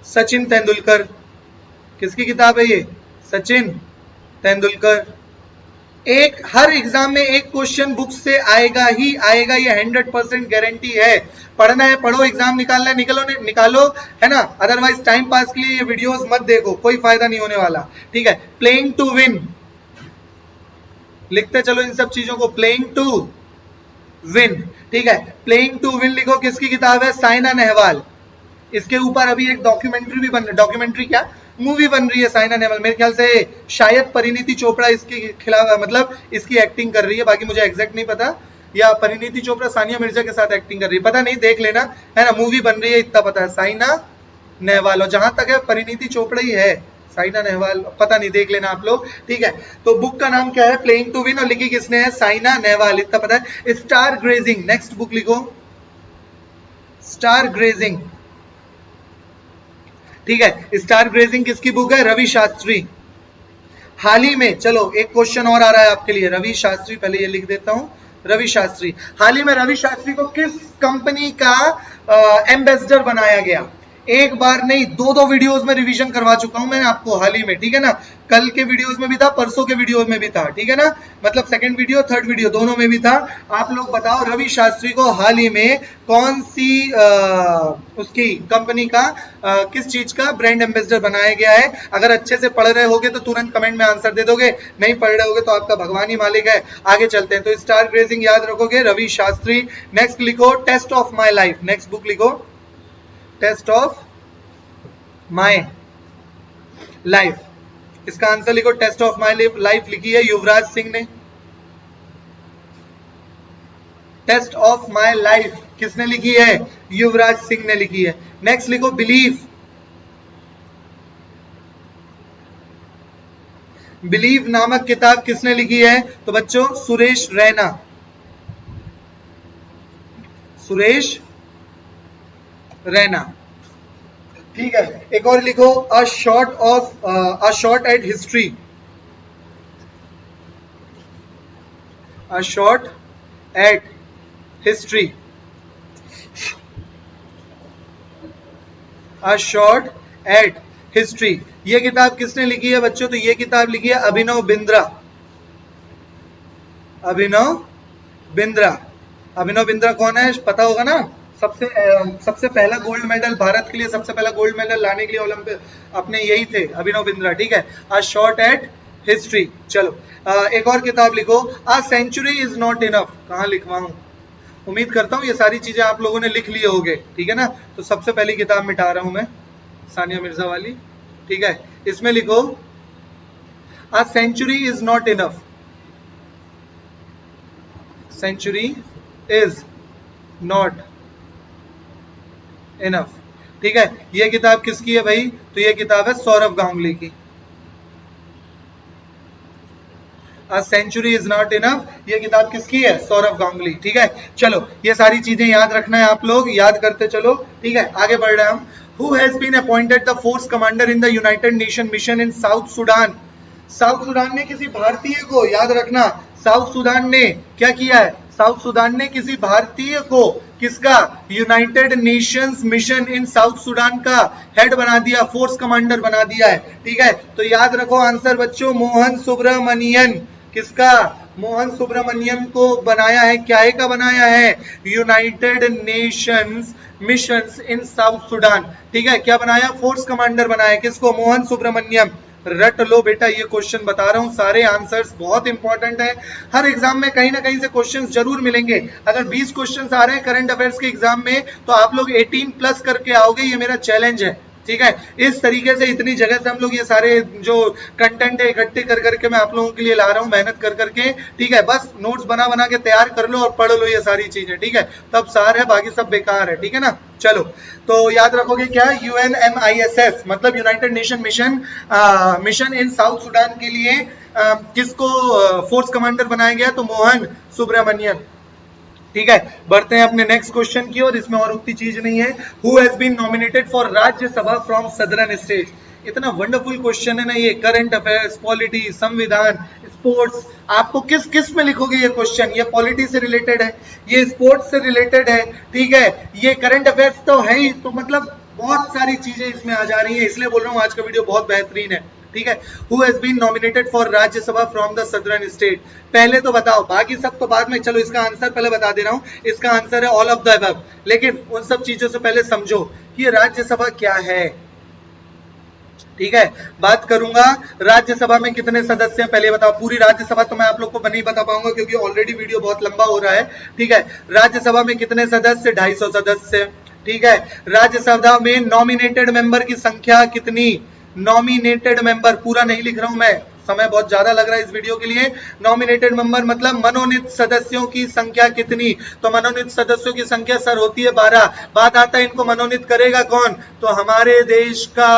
सचिन तेंदुलकर। किसकी किताब है ये, सचिन तेंदुलकर। एक हर एग्जाम में एक क्वेश्चन बुक से आएगा ही आएगा, ये 100% गारंटी है। पढ़ना है पढ़ो, एग्जाम निकालना है निकालो, निकालो, है ना। अदरवाइज टाइम पास के लिए ये वीडियोस मत देखो, कोई फायदा नहीं होने वाला, ठीक है। प्लेइंग टू विन, लिखते चलो इन सब चीजों को, प्लेइंग टू विन, ठीक है। प्लेइंग टू विन लिखो, किसकी किताब है, साइना नेहवाल। इसके ऊपर अभी एक डॉक्यूमेंट्री भी बन रही, डॉक्यूमेंट्री क्या, मूवी बन रही है साइना नेहवाल। मेरे ख्याल से शायद परिणीति चोपड़ा इसके खिलाफ, मतलब इसकी एक्टिंग कर रही है, बाकी मुझे एग्जैक्ट नहीं पता, या परिणीति चोपड़ा सानिया मिर्जा के साथ एक्टिंग कर रही है, पता नहीं, देख लेना, है ना। मूवी बन रही है इतना पता है, साइना नेहवाल, और जहां तक है परिणीति चोपड़ा ही है, साइना नेहवाल पता नहीं, देख लेना आप लोग, ठीक है। तो बुक का नाम क्या है, प्लेइंग टू विन, और लिखी किसने है, साइना नेहवाल, इतना पता है। स्टार ग्रेजिंग, नेक्स्ट बुक लिखो स्टार ग्रेजिंग, ठीक है। स्टार ग्रेजिंग किसकी बुक है, रवि शास्त्री। हाल ही में, चलो एक क्वेश्चन और आ रहा है आपके लिए, रवि शास्त्री, पहले ये लिख देता हूं, रवि शास्त्री। हाल ही में रवि शास्त्री को किस कंपनी का एम्बेसडर बनाया गया, एक बार नहीं, दो वीडियोस में रिवीजन करवा चुका हूं मैं आपको हाल ही में, ठीक है ना। कल के वीडियोस में भी था, परसों के वीडियो में भी था, ठीक है ना। मतलब सेकंड वीडियो थर्ड वीडियो दोनों में भी था। आप लोग बताओ रवि शास्त्री को हाल ही में कौन सी उसकी कंपनी का किस चीज का ब्रांड एम्बेसडर बनाया गया है। अगर अच्छे से पढ़ रहे होगे तो तुरंत कमेंट में आंसर दे दोगे, नहीं पढ़ रहे होगे तो आपका भगवान ही मालिक है। आगे चलते हैं, तो स्टार ग्रेजिंग याद रखोगे, रवि शास्त्री। नेक्स्ट लिखो test of my life, next book लिखो टेस्ट ऑफ माई लाइफ। इसका आंसर लिखो टेस्ट ऑफ माई लाइफ, लिखी है युवराज सिंह ने। टेस्ट ऑफ माई लाइफ किसने लिखी है, युवराज सिंह ने लिखी है। नेक्स्ट लिखो बिलीव, बिलीव नामक किताब किसने लिखी है, तो बच्चों सुरेश रैना, सुरेश रैना, ठीक है। एक और लिखो a short at history, a short at history, a short at history. ये किताब किसने लिखी है बच्चों? तो ये किताब लिखी है अभिनव बिंद्रा। अभिनव बिंद्रा। अभिनव बिंद्रा कौन है? पता होगा ना, सबसे पहला गोल्ड मेडल, भारत के लिए सबसे पहला गोल्ड मेडल लाने के लिए ओलंपिक अपने यही थे, अभिनव बिंद्रा। ठीक है, अ शॉर्ट एट हिस्ट्री। चलो एक और किताब लिखो, a century is not enough. कहाँ लिखवाऊं? उम्मीद करता हूं ये सारी चीजें आप लोगों ने लिख लिए होंगे। ठीक है ना, तो सबसे पहली किताब मिटा रहा हूं मैं, सानिया मिर्जा वाली। ठीक है, इसमें लिखो a century is not enough. Century is not enough. ठीक है, ये किताब किसकी है भाई? तो ये किताब है सौरभ गांगुली की। A century is not enough, ये किताब किसकी है? सौरभ गांगुली। ठीक है, चलो ये सारी चीजें याद रखना है, आप लोग याद करते चलो। ठीक है, आगे बढ़ रहे हैं हम। Who has been appointed the force commander in the United Nations mission in South Sudan? South Sudan ने किसी भारतीय को, याद रखना, साउथ सुडान ने क्या किया है? साउथ सुडान ने किसी भारतीय को किसका? United Nations mission in south Sudan का हेड बना दिया, फोर्स कमांडर बना दिया है। ठीक है, तो याद रखो आंसर बच्चों, मोहन सुब्रमणियन। किसका? मोहन सुब्रमण्यम को बनाया है, क्या का बनाया है? यूनाइटेड नेशंस मिशंस इन साउथ सुडान। ठीक है, क्या बनाया? फोर्स कमांडर बनाया। किसको? मोहन सुब्रमण्यम। रट लो बेटा, ये क्वेश्चन बता रहा हूं, सारे आंसर्स बहुत इंपॉर्टेंट है। हर एग्जाम में कहीं ना कहीं से क्वेश्चंस जरूर मिलेंगे। अगर 20 क्वेश्चंस आ रहे हैं करंट अफेयर्स के एग्जाम में, तो आप लोग 18 प्लस करके आओगे, ये मेरा चैलेंज है। ठीक है, इस तरीके से इतनी जगह से हम लोग ये सारे जो कंटेंट है इकट्ठे कर करके मैं आप लोगों के लिए ला रहा हूं, मेहनत कर करके। ठीक है, बस नोट्स बना बना के तैयार कर लो और पढ़ लो ये सारी चीजें। ठीक है, तब सार है, बाकी सब बेकार है। ठीक है ना, चलो तो याद रखोगे क्या? UNMISS मतलब United nation mission, mission in south Sudan के लिए किसको फोर्स कमांडर बनाया गया? तो मोहन सुब्रमण्यम। ठीक है, बढ़ते हैं अपने नेक्स्ट क्वेश्चन की ओर, इसमें और उतनी चीज नहीं है। Who has been nominated for Rajya Sabha from southern state? इतना वंडरफुल क्वेश्चन है ना ये, करंट अफेयर्स, पॉलिटी, संविधान, स्पोर्ट्स। आपको किस किस में लिखोगे ये क्वेश्चन? ये पॉलिटी से रिलेटेड है, ये स्पोर्ट्स से रिलेटेड है, ठीक है, ये करंट अफेयर्स तो है ही, तो मतलब बहुत सारी चीजें इसमें आ जा रही है, इसलिए बोल रहा हूँ आज का वीडियो बहुत बेहतरीन है। ठीक है, who has been nominated for Rajya Sabha from the southern state? पहले तो बताओ, बाकी सब तो बाद में, चलो इसका आंसर पहले बता दे रहा हूं। इसका आंसर है ऑल ऑफ द अबव, लेकिन उन सब चीजों से पहले समझो कि ये राज्यसभा क्या है। ठीक है, बात करूंगा राज्यसभा में कितने सदस्य हैं, पहले बताओ। पूरी राज्यसभा तो मैं आप लोग को नहीं बता पाऊंगा क्योंकि ऑलरेडी वीडियो बहुत लंबा हो रहा है। ठीक है, राज्यसभा में कितने सदस्य? 250 सदस्य। ठीक है, राज्यसभा में नॉमिनेटेड मेंबर की संख्या कितनी? नॉमिनेटेड मेंबर, पूरा नहीं लिख रहा हूं मैं, समय बहुत ज्यादा लग रहा है इस वीडियो के लिए। नॉमिनेटेड मेंबर मतलब मनोनीत सदस्यों की संख्या कितनी? तो मनोनीत सदस्यों की संख्या सर होती है 12। बात आता है इनको मनोनीत करेगा कौन? तो हमारे देश का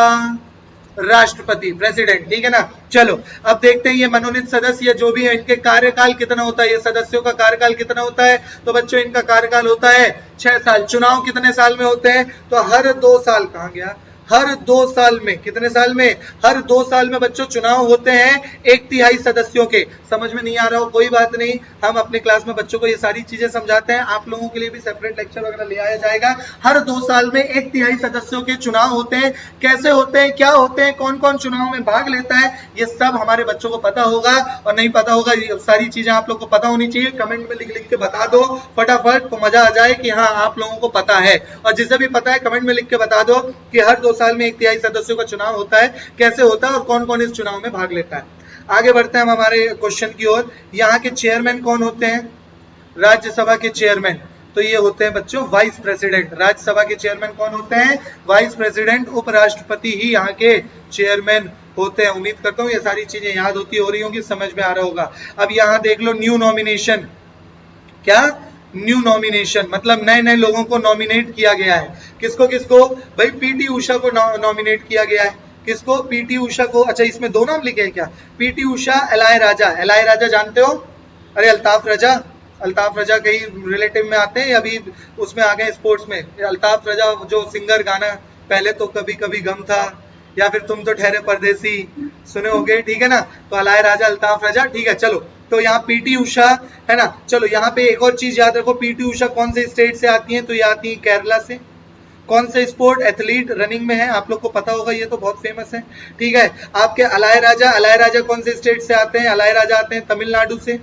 राष्ट्रपति, प्रेसिडेंट। ठीक है ना, चलो अब देखते हैं ये मनोनीत सदस्य जो भी है इनके कार्यकाल कितना होता है, ये सदस्यों का कार्यकाल कितना होता है? तो बच्चों इनका कार्यकाल होता है 6 साल। चुनाव कितने साल में होते हैं? तो हर 2 साल। कहां गया? हर 2 साल में। कितने साल में? हर 2 साल में बच्चों चुनाव होते हैं 1/3 सदस्यों के। समझ में नहीं आ रहा हो कोई बात नहीं, हम अपने क्लास में बच्चों को ये सारी चीजें समझाते हैं, आप लोगों के लिए भी सेपरेट लेक्चर वगैरह ले आया जाएगा। हर 2 साल में 1/3 सदस्यों के चुनाव होते हैं। कैसे होते हैं, क्या होते हैं, कौन कौन चुनाव में भाग लेता है, ये सब हमारे बच्चों को पता होगा। और नहीं पता होगा, ये सारी चीजें आप लोग को पता होनी चाहिए। कमेंट में लिख लिख के बता दो फटाफट, तो मजा आ जाए कि हाँ आप लोगों को पता है। और जिसे भी पता है कमेंट में लिख के बता दो कि हर 2 साल में 1/3 सदस्यों का चुनाव होता है, कैसे होता है और कौन कौन इस चुनाव में भाग लेता है। आगे बढ़ते हैं हम हमारे क्वेश्चन की ओर। यहाँ के चेयरमैन कौन होते हैं? राज्यसभा के चेयरमैन तो ये होते हैं बच्चों वाइस प्रेसिडेंट। राज्यसभा के चेयरमैन कौन होते हैं? वाइस प्रेसिडेंट, उपराष्ट्रपति ही यहाँ के चेयरमैन होते हैं। उम्मीद करता हूँ ये सारी चीजें याद होती हो रही होंगी, समझ में आ रहा होगा। अब यहाँ देख लो न्यू नॉमिनेशन। क्या? न्यू नॉमिनेशन मतलब नए नए लोगों को नॉमिनेट किया गया है। किसको किसको? भाई पीटी उषा को नॉमिनेट किया गया है। किसको? पीटी उषा को। अच्छा इसमें 2 नाम लिखे हैं क्या? पीटी उषा, एलाय राजा। एलाय राजा जानते हो? अरे अल्ताफ रजा, अल्ताफ रजा कहीं रिलेटिव में आते हैं, अभी उसमें आ गए स्पोर्ट्स में। अल्ताफ रजा जो सिंगर, गाना पहले तो कभी कभी गम था, या फिर तुम तो ठहरे परदेसी, सुने होंगे। ठीक है ना, तो अलाय राजा, अल्ताफ रजा। ठीक है, चलो तो यहाँ पीटी उषा है ना। चलो यहाँ पे एक और चीज याद रखो, पीटी उषा कौन से स्टेट से आती हैं? तो ये आती है केरला से। कौन से स्पोर्ट एथलीट रनिंग में है, आप लोग को पता होगा, ये तो बहुत फेमस है। ठीक है, आपके अलाय राजा कौन से स्टेट से आते हैं? अलाय राजा आते हैं तमिलनाडु से।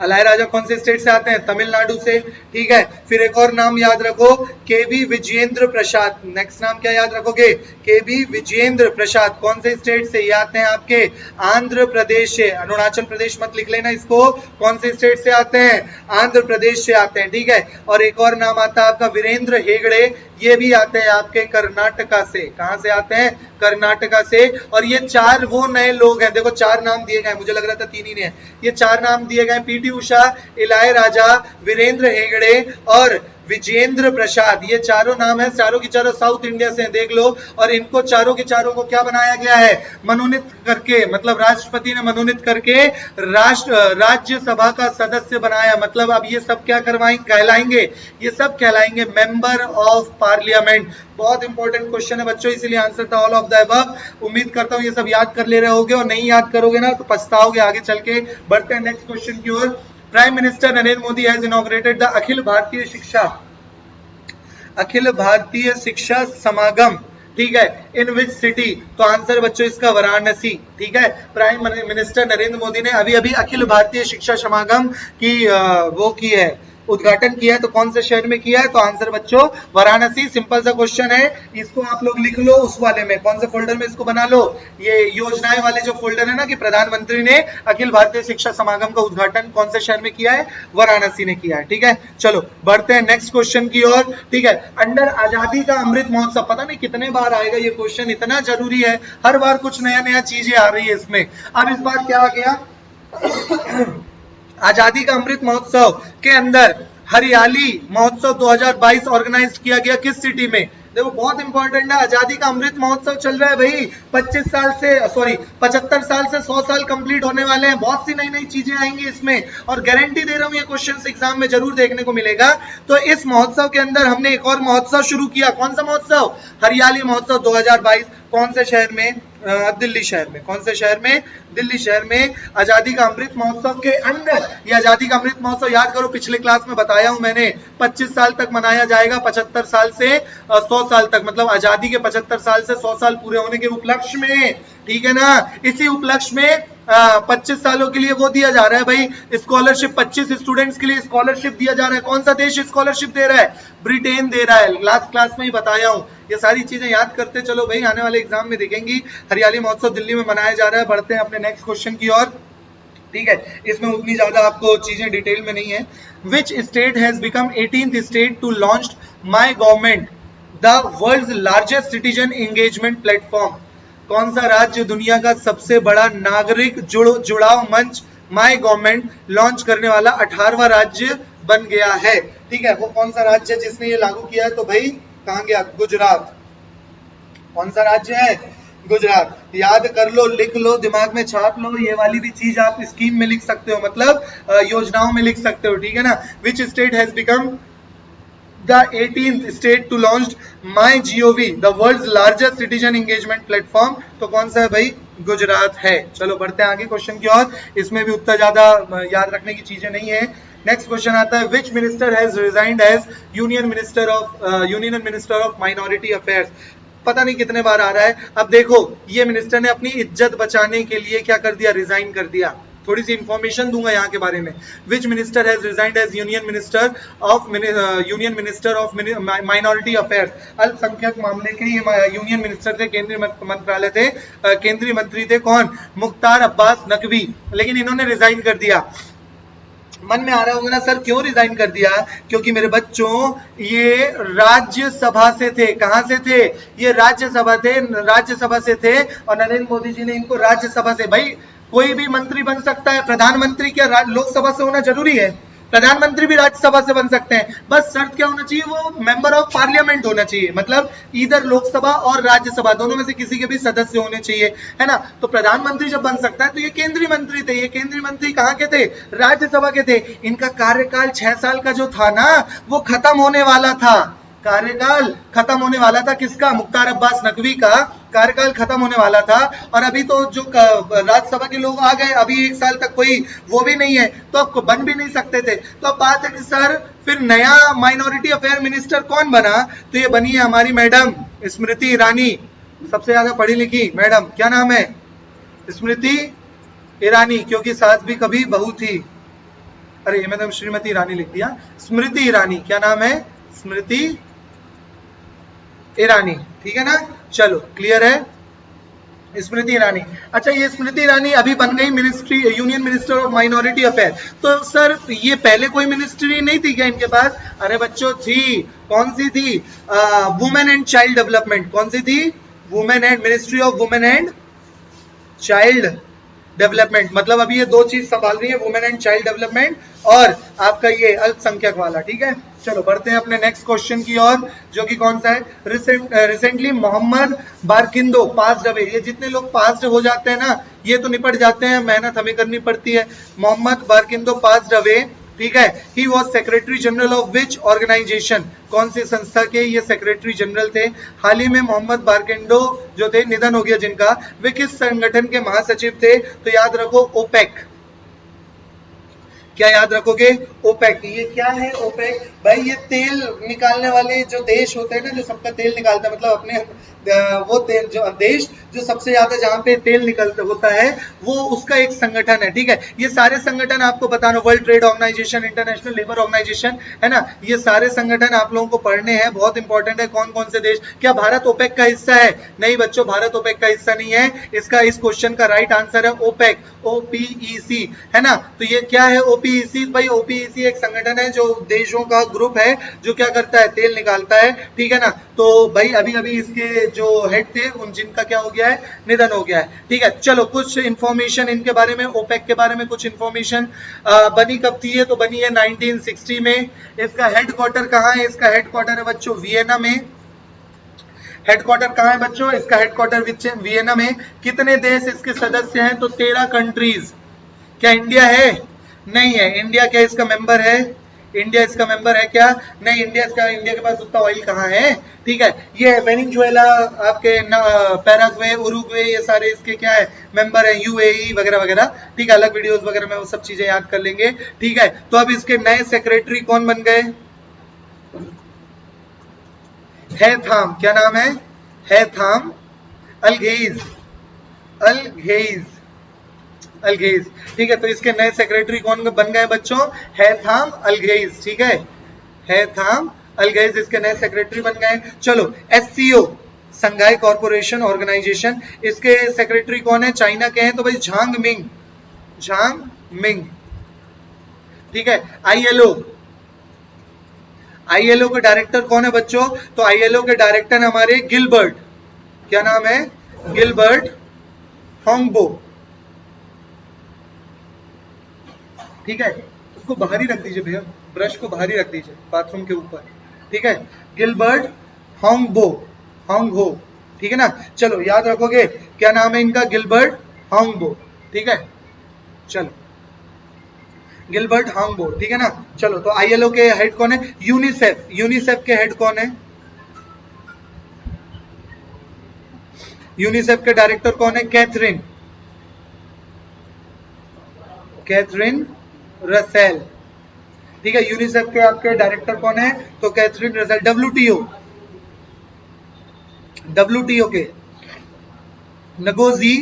अलाय राजा कौन से स्टेट से आते हैं? तमिलनाडु से। ठीक है, फिर एक और नाम याद रखो, केवी विजेंद्र प्रसाद। नेक्स्ट नाम क्या याद रखोगे? केवी विजेंद्र प्रसाद। कौन से स्टेट से? ये आते हैं आपके आंध्र प्रदेश से। अरुणाचल प्रदेश मत लिख लेना इसको। कौन से स्टेट से आते हैं? आंध्र प्रदेश से आते हैं। ठीक है, और एक और नाम आता है आपका वीरेंद्र हेगड़े, ये भी आते हैं आपके कर्नाटका से। कहां से आते हैं? कर्नाटका से। और ये चार वो नए लोग हैं, देखो चार नाम दिए गए, मुझे लग रहा था तीन ही है, ये चार नाम दिए गए, पीटी उषा, इलाय राजा, वीरेंद्र हेगड़े और विजेंद्र प्रसाद। ये चारों नाम है, चारों की चारों साउथ इंडिया से हैं, देख लो। और इनको चारों के चारों को क्या बनाया गया है? मनोनीत करके, मतलब राष्ट्रपति ने मनोनीत करके राज्यसभा का सदस्य बनाया। मतलब अब ये सब क्या कहलाएंगे? ये सब कहलाएंगे मेंबर ऑफ पार्लियामेंट। बहुत इंपॉर्टेंट क्वेश्चन है बच्चों, इसीलिए आंसर था ऑल ऑफ द अबव। उम्मीद करता हूं ये सब याद कर ले रहे होगे, और नहीं याद करोगे ना तो पछताओगे आगे चल के। बढ़ते हैं नेक्स्ट क्वेश्चन की ओर। Prime minister Narendra Modi has inaugurated the Akhil Bharatiya Shiksha समागम। ठीक है, इन विच सिटी? तो आंसर बच्चों इसका वाराणसी। ठीक है, प्राइम मिनिस्टर नरेंद्र मोदी ने अभी अभी अखिल भारतीय शिक्षा समागम की वो की है, उद्घाटन किया है। तो कौन से शहर में किया है? तो आंसर बच्चों वाराणसी। सिंपल सा क्वेश्चन है, इसको आप लोग लिख लो उस वाले में, कौन से फोल्डर में इसको बना लो, ये योजनाएं वाले जो फोल्डर है ना, कि प्रधानमंत्री ने अखिल भारतीय शिक्षा समागम का उद्घाटन कौन से शहर में किया है? वाराणसी ने किया है। ठीक है, चलो बढ़ते हैं नेक्स्ट क्वेश्चन की ओर। ठीक है, अंडर आजादी का अमृत महोत्सव, पता नहीं कितने बार आएगा ये क्वेश्चन, इतना जरूरी है, हर बार कुछ नया नया चीजें आ रही है इसमें। अब इस बार क्या आ गया? आजादी का अमृत महोत्सव के अंदर हरियाली महोत्सव 2022 ऑर्गेनाइज किया गया, किस सिटी में? देखो बहुत इंपॉर्टेंट है, आजादी का अमृत महोत्सव चल रहा है भाई, 75 साल से 100 साल कंप्लीट होने वाले हैं, बहुत सी नई नई चीजें आएंगी इसमें, और गारंटी दे रहा हूं ये क्वेश्चन एग्जाम में जरूर देखने को मिलेगा। तो इस महोत्सव के अंदर हमने एक और महोत्सव शुरू किया, कौन सा महोत्सव? हरियाली महोत्सव 2022। कौन से शहर में? दिल्ली शहर में। कौन से शहर में? दिल्ली शहर में आजादी का अमृत महोत्सव के अंदर। ये आजादी का अमृत महोत्सव याद करो, पिछले क्लास में बताया हूं मैंने, 25 साल तक मनाया जाएगा, 75 साल से 100 साल तक, मतलब आजादी के 75 साल से 100 साल पूरे होने के उपलक्ष्य में। ठीक है ना, इसी उपलक्ष्य में 25 सालों के लिए वो दिया जा रहा है भाई, स्कॉलरशिप, 25 स्टूडेंट्स के लिए स्कॉलरशिप दिया जा रहा है। कौन सा देश स्कॉलरशिप दे रहा है? ब्रिटेन दे रहा है। लास्ट क्लास में ही बताया हूं, ये सारी चीजें याद करते चलो भाई, आने वाले एग्जाम में देखेंगी। हरियाली महोत्सव दिल्ली में मनाया जा रहा है। बढ़ते हैं अपने नेक्स्ट क्वेश्चन की ओर। ठीक है, इसमें उतनी ज्यादा आपको चीजें डिटेल में नहीं है। Which state has become 18th state to launch my government, the world's largest citizen engagement platform? कौन सा राज्य दुनिया का सबसे बड़ा नागरिक जुड़ाव मंच माई गवर्नमेंट लॉन्च करने वाला 18वां राज्य बन गया है? ठीक है, वो कौन सा राज्य है जिसने ये लागू किया है? तो भाई कहां गया? गुजरात। कौन सा राज्य है? गुजरात। याद कर लो, लिख लो, दिमाग में छाप लो, ये वाली भी चीज आप स्कीम में लिख सकते हो, मतलब योजनाओं में लिख सकते हो। ठीक है ना, विच state has become the 18th state to launch MyGov, the world's largest citizen engagement platform? तो कौन सा है भाई? गुजरात है। चलो बढ़ते हैं आगे क्वेश्चन की ओर, इसमें भी उतना ज्यादा याद रखने की चीजें नहीं है। नेक्स्ट क्वेश्चन आता है, which minister has resigned as union minister of minority affairs? पता नहीं कितने बार आ रहा है। अब देखो, ये मिनिस्टर ने अपनी इज्जत बचाने के लिए क्या कर दिया? रिजाइन कर दिया। थोड़ी सी इंफॉर्मेशन दूंगा यहाँ के बारे में। Which minister has resigned as union minister of minority affairs? अल्पसंख्यक मामले के यूनियन मिनिस्टर थे, केंद्रीय मंत्रालय थे, केंद्रीय मंत्री थे, कौन? मुख्तार अब्बास नकवी। लेकिन इन्होंने रिजाइन कर दिया। मन में आ रहा होगा ना सर क्यों रिजाइन कर दिया? क्योंकि मेरे बच्चों ये राज्यसभा से थे। कहां से थे? ये राज्यसभा से थे, और नरेंद्र मोदी जी ने इनको राज्यसभा से, भाई कोई भी मंत्री बन सकता है, प्रधानमंत्री क्या लोकसभा से होना जरूरी है? प्रधानमंत्री भी राज्यसभा से बन सकते हैं, बस शर्त क्या होना चाहिए? वो मेंबर ऑफ पार्लियामेंट होना चाहिए, मतलब इधर लोकसभा और राज्यसभा दोनों में से किसी के भी सदस्य होने चाहिए, है ना। तो प्रधानमंत्री जब बन सकता है तो ये केंद्रीय मंत्री थे। ये केंद्रीय मंत्री कहाँ के थे? राज्यसभा के थे। इनका कार्यकाल 6 साल का जो था ना, वो खत्म होने वाला था। कार्यकाल खत्म होने वाला था, किसका? मुख्तार अब्बास नकवी का कार्यकाल खत्म होने वाला था और अभी तो जो राज्यसभा के लोग आ गए, अभी 1 साल तक कोई वो भी नहीं है, तो अब बन भी नहीं सकते थे। तो अब बात है कि सर फिर नया माइनॉरिटी अफेयर मिनिस्टर कौन बना, तो ये बनी है हमारी मैडम स्मृति ईरानी, सबसे ज्यादा पढ़ी लिखी मैडम। क्या नाम है? स्मृति ईरानी, क्योंकि सास भी कभी बहू थी। अरे ये मैंने श्रीमती ईरानी लिख दिया, स्मृति ईरानी। क्या नाम है? स्मृति ईरानी, ठीक है ना। चलो क्लियर है, स्मृति ईरानी। अच्छा, ये स्मृति ईरानी अभी बन गई ministry, union minister of minority affair. तो सर ये पहले कोई मिनिस्ट्री नहीं थी क्या इनके पास? अरे बच्चों थी। कौन सी थी? Women and child development. कौन सी थी? Women and, ministry of women and child development. मतलब अभी ये दो चीज संभाल रही है, वुमेन एंड चाइल्ड डेवलपमेंट और आपका ये अल्पसंख्यक वाला, ठीक है। चलो बढ़ते हैं अपने नेक्स्ट क्वेश्चन की ओर, जो कि कौन सा है? Recently Mohammad Barkindo passed away. ये जितने लोग पास्ड हो जाते हैं ना, ये तो निपट जाते हैं, मेहनत हमें करनी पड़ती है। मोहम्मद बारकिंदो पास्ड अवे, ठीक है। He was secretary general of which organisation? कौन सी संस्था के ये सेक्रेटरी जनरल थे? हाल ही में मोहम्मद बारकिंदो जो थे, निधन हो गया जिनका, वे किस संगठन के महासचिव थे? तो याद रखो ओपेक। क्या याद रखोगे? ओपेक। ये क्या है ओपेक? भाई ये तेल निकालने वाले जो देश होते हैं ना, जो सबका तेल निकालता है, मतलब अपने वो तेल जो देश जो सबसे ज्यादा जहां पे तेल निकलता होता है, वो उसका एक संगठन है, ठीक है। ये सारे संगठन आपको बताना, world trade organisation, international labour organisation, है ना, ये सारे संगठन आप लोगों को पढ़ने हैं, बहुत इंपॉर्टेंट है। कौन कौन से देश, क्या भारत ओपेक का हिस्सा है? नहीं बच्चों, भारत ओपेक का हिस्सा नहीं है। इसका, इस क्वेश्चन का राइट आंसर है ओपेक, OPEC, है ना। तो ये क्या है OPEC? भाई OPEC एक संगठन है, जो देशों का ग्रुप है, जो क्या करता है? तेल निकालता है, ठीक है ना। तो भाई अभी अभी इसके जो हेड थे, उन जिनका क्या हो गया है? निधन हो गया है, ठीक है। चलो कुछ इंफॉर्मेशन इनके बारे में, ओपेक के बारे में कुछ इंफॉर्मेशन। बनी कब थी? ये तो बनी है 1960 में। इसका हेडक्वार्टर कहाँ है? इसका हेडक्वार्टर है बच्चों वियना में। हेडक्वार्टर कहाँ है बच्चों? इसका हेडक्वार्टर वियना में। कितने देश इसके सदस्य हैं? तो 13 कंट्रीज। क्या इंडिया है? नहीं है। इंडिया क्या इसका मेंबर है? इंडिया इसका मेंबर है क्या? नहीं, इंडिया के पास उतना ऑयल कहाँ है, ठीक है। ये वेनेजुएला, आपके पैराग्वे, उरुग्वे, ये सारे इसके क्या है? मेंबर है, UAE वगैरह वगैरह, ठीक है। अलग वीडियोस वगैरह में वो सब चीजें याद कर लेंगे, ठीक है। तो अब इसके नए सेक्रेटरी कौन बन गए? हैथाम। क्या नाम है? हैथाम अलघेज, अलघेज, अलघेज, ठीक है। तो इसके नए सेक्रेटरी कौन बन गए बच्चों? हैथाम अलघेज, ठीक है। हैथाम अलघेज इसके नए सेक्रेटरी बन गए। चलो SCO, संघाई कॉर्पोरेशन ऑर्गेनाइजेशन, इसके सेक्रेटरी कौन है? चाइना के हैं, तो भाई झांग मिंग, झांग मिंग, ठीक है। ILO के डायरेक्टर कौन है बच्चों? तो ILO के डायरेक्टर हमारे गिलबर्ट। क्या नाम है? गिलबर्ट होंगबो, ठीक है। उसको बाहर ही रख दीजिए भैया, ब्रश को बाहर ही रख दीजिए बाथरूम के ऊपर, ठीक है। गिलबर्ट होंगबो, होंगहो, ठीक है ना। चलो याद रखोगे, क्या नाम है इनका? गिलबर्ट होंगबो, ठीक है। चलो गिलबर्ट होंगबो, ठीक है ना। चलो तो ILO के हेड कौन है? यूनिसेफ, यूनिसेफ के हेड कौन है? यूनिसेफ के डायरेक्टर कौन है? कैथरीन, कैथरीन रसेल, ठीक है। यूनिसेफ के आपके डायरेक्टर कौन है? तो कैथरीन रसेल। WTO के नगोजी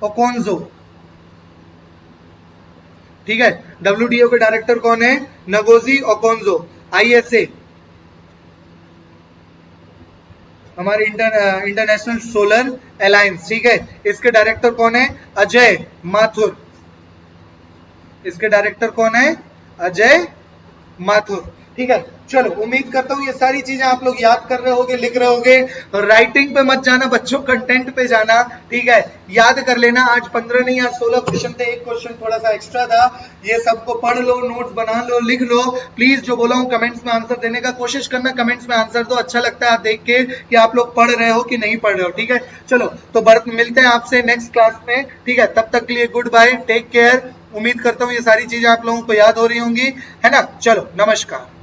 ओकोन्जो, ठीक है। WTO के डायरेक्टर कौन है? Ngozi Okonjo. ISA, हमारे इंटरनेशनल सोलर अलायंस, ठीक है। इसके डायरेक्टर कौन है? अजय माथुर, इसके डायरेक्टर कौन है? अजय माथुर, ठीक है। चलो उम्मीद करता हूँ ये सारी चीजें आप लोग याद कर रहे होगे, लिख रहे होगे। राइटिंग पे मत जाना बच्चों, कंटेंट पे जाना, ठीक है। याद कर लेना, आज 15 नहीं, आज 16 क्वेश्चन थे, एक क्वेश्चन थोड़ा सा एक्स्ट्रा था। ये सबको पढ़ लो, नोट्स बना लो, लिख लो। प्लीज जो बोला हूँ कमेंट्स में आंसर देने का कोशिश करना, कमेंट्स में आंसर दो। अच्छा लगता है देख के कि आप लोग पढ़ रहे हो कि नहीं पढ़ रहे हो, ठीक है। चलो तो मिलते हैं आपसे नेक्स्ट क्लास में, ठीक है। तब तक के लिए गुड बाय, टेक केयर। उम्मीद करता हूँ ये सारी चीजें आप लोगों को याद हो रही होंगी, है ना। चलो नमस्कार।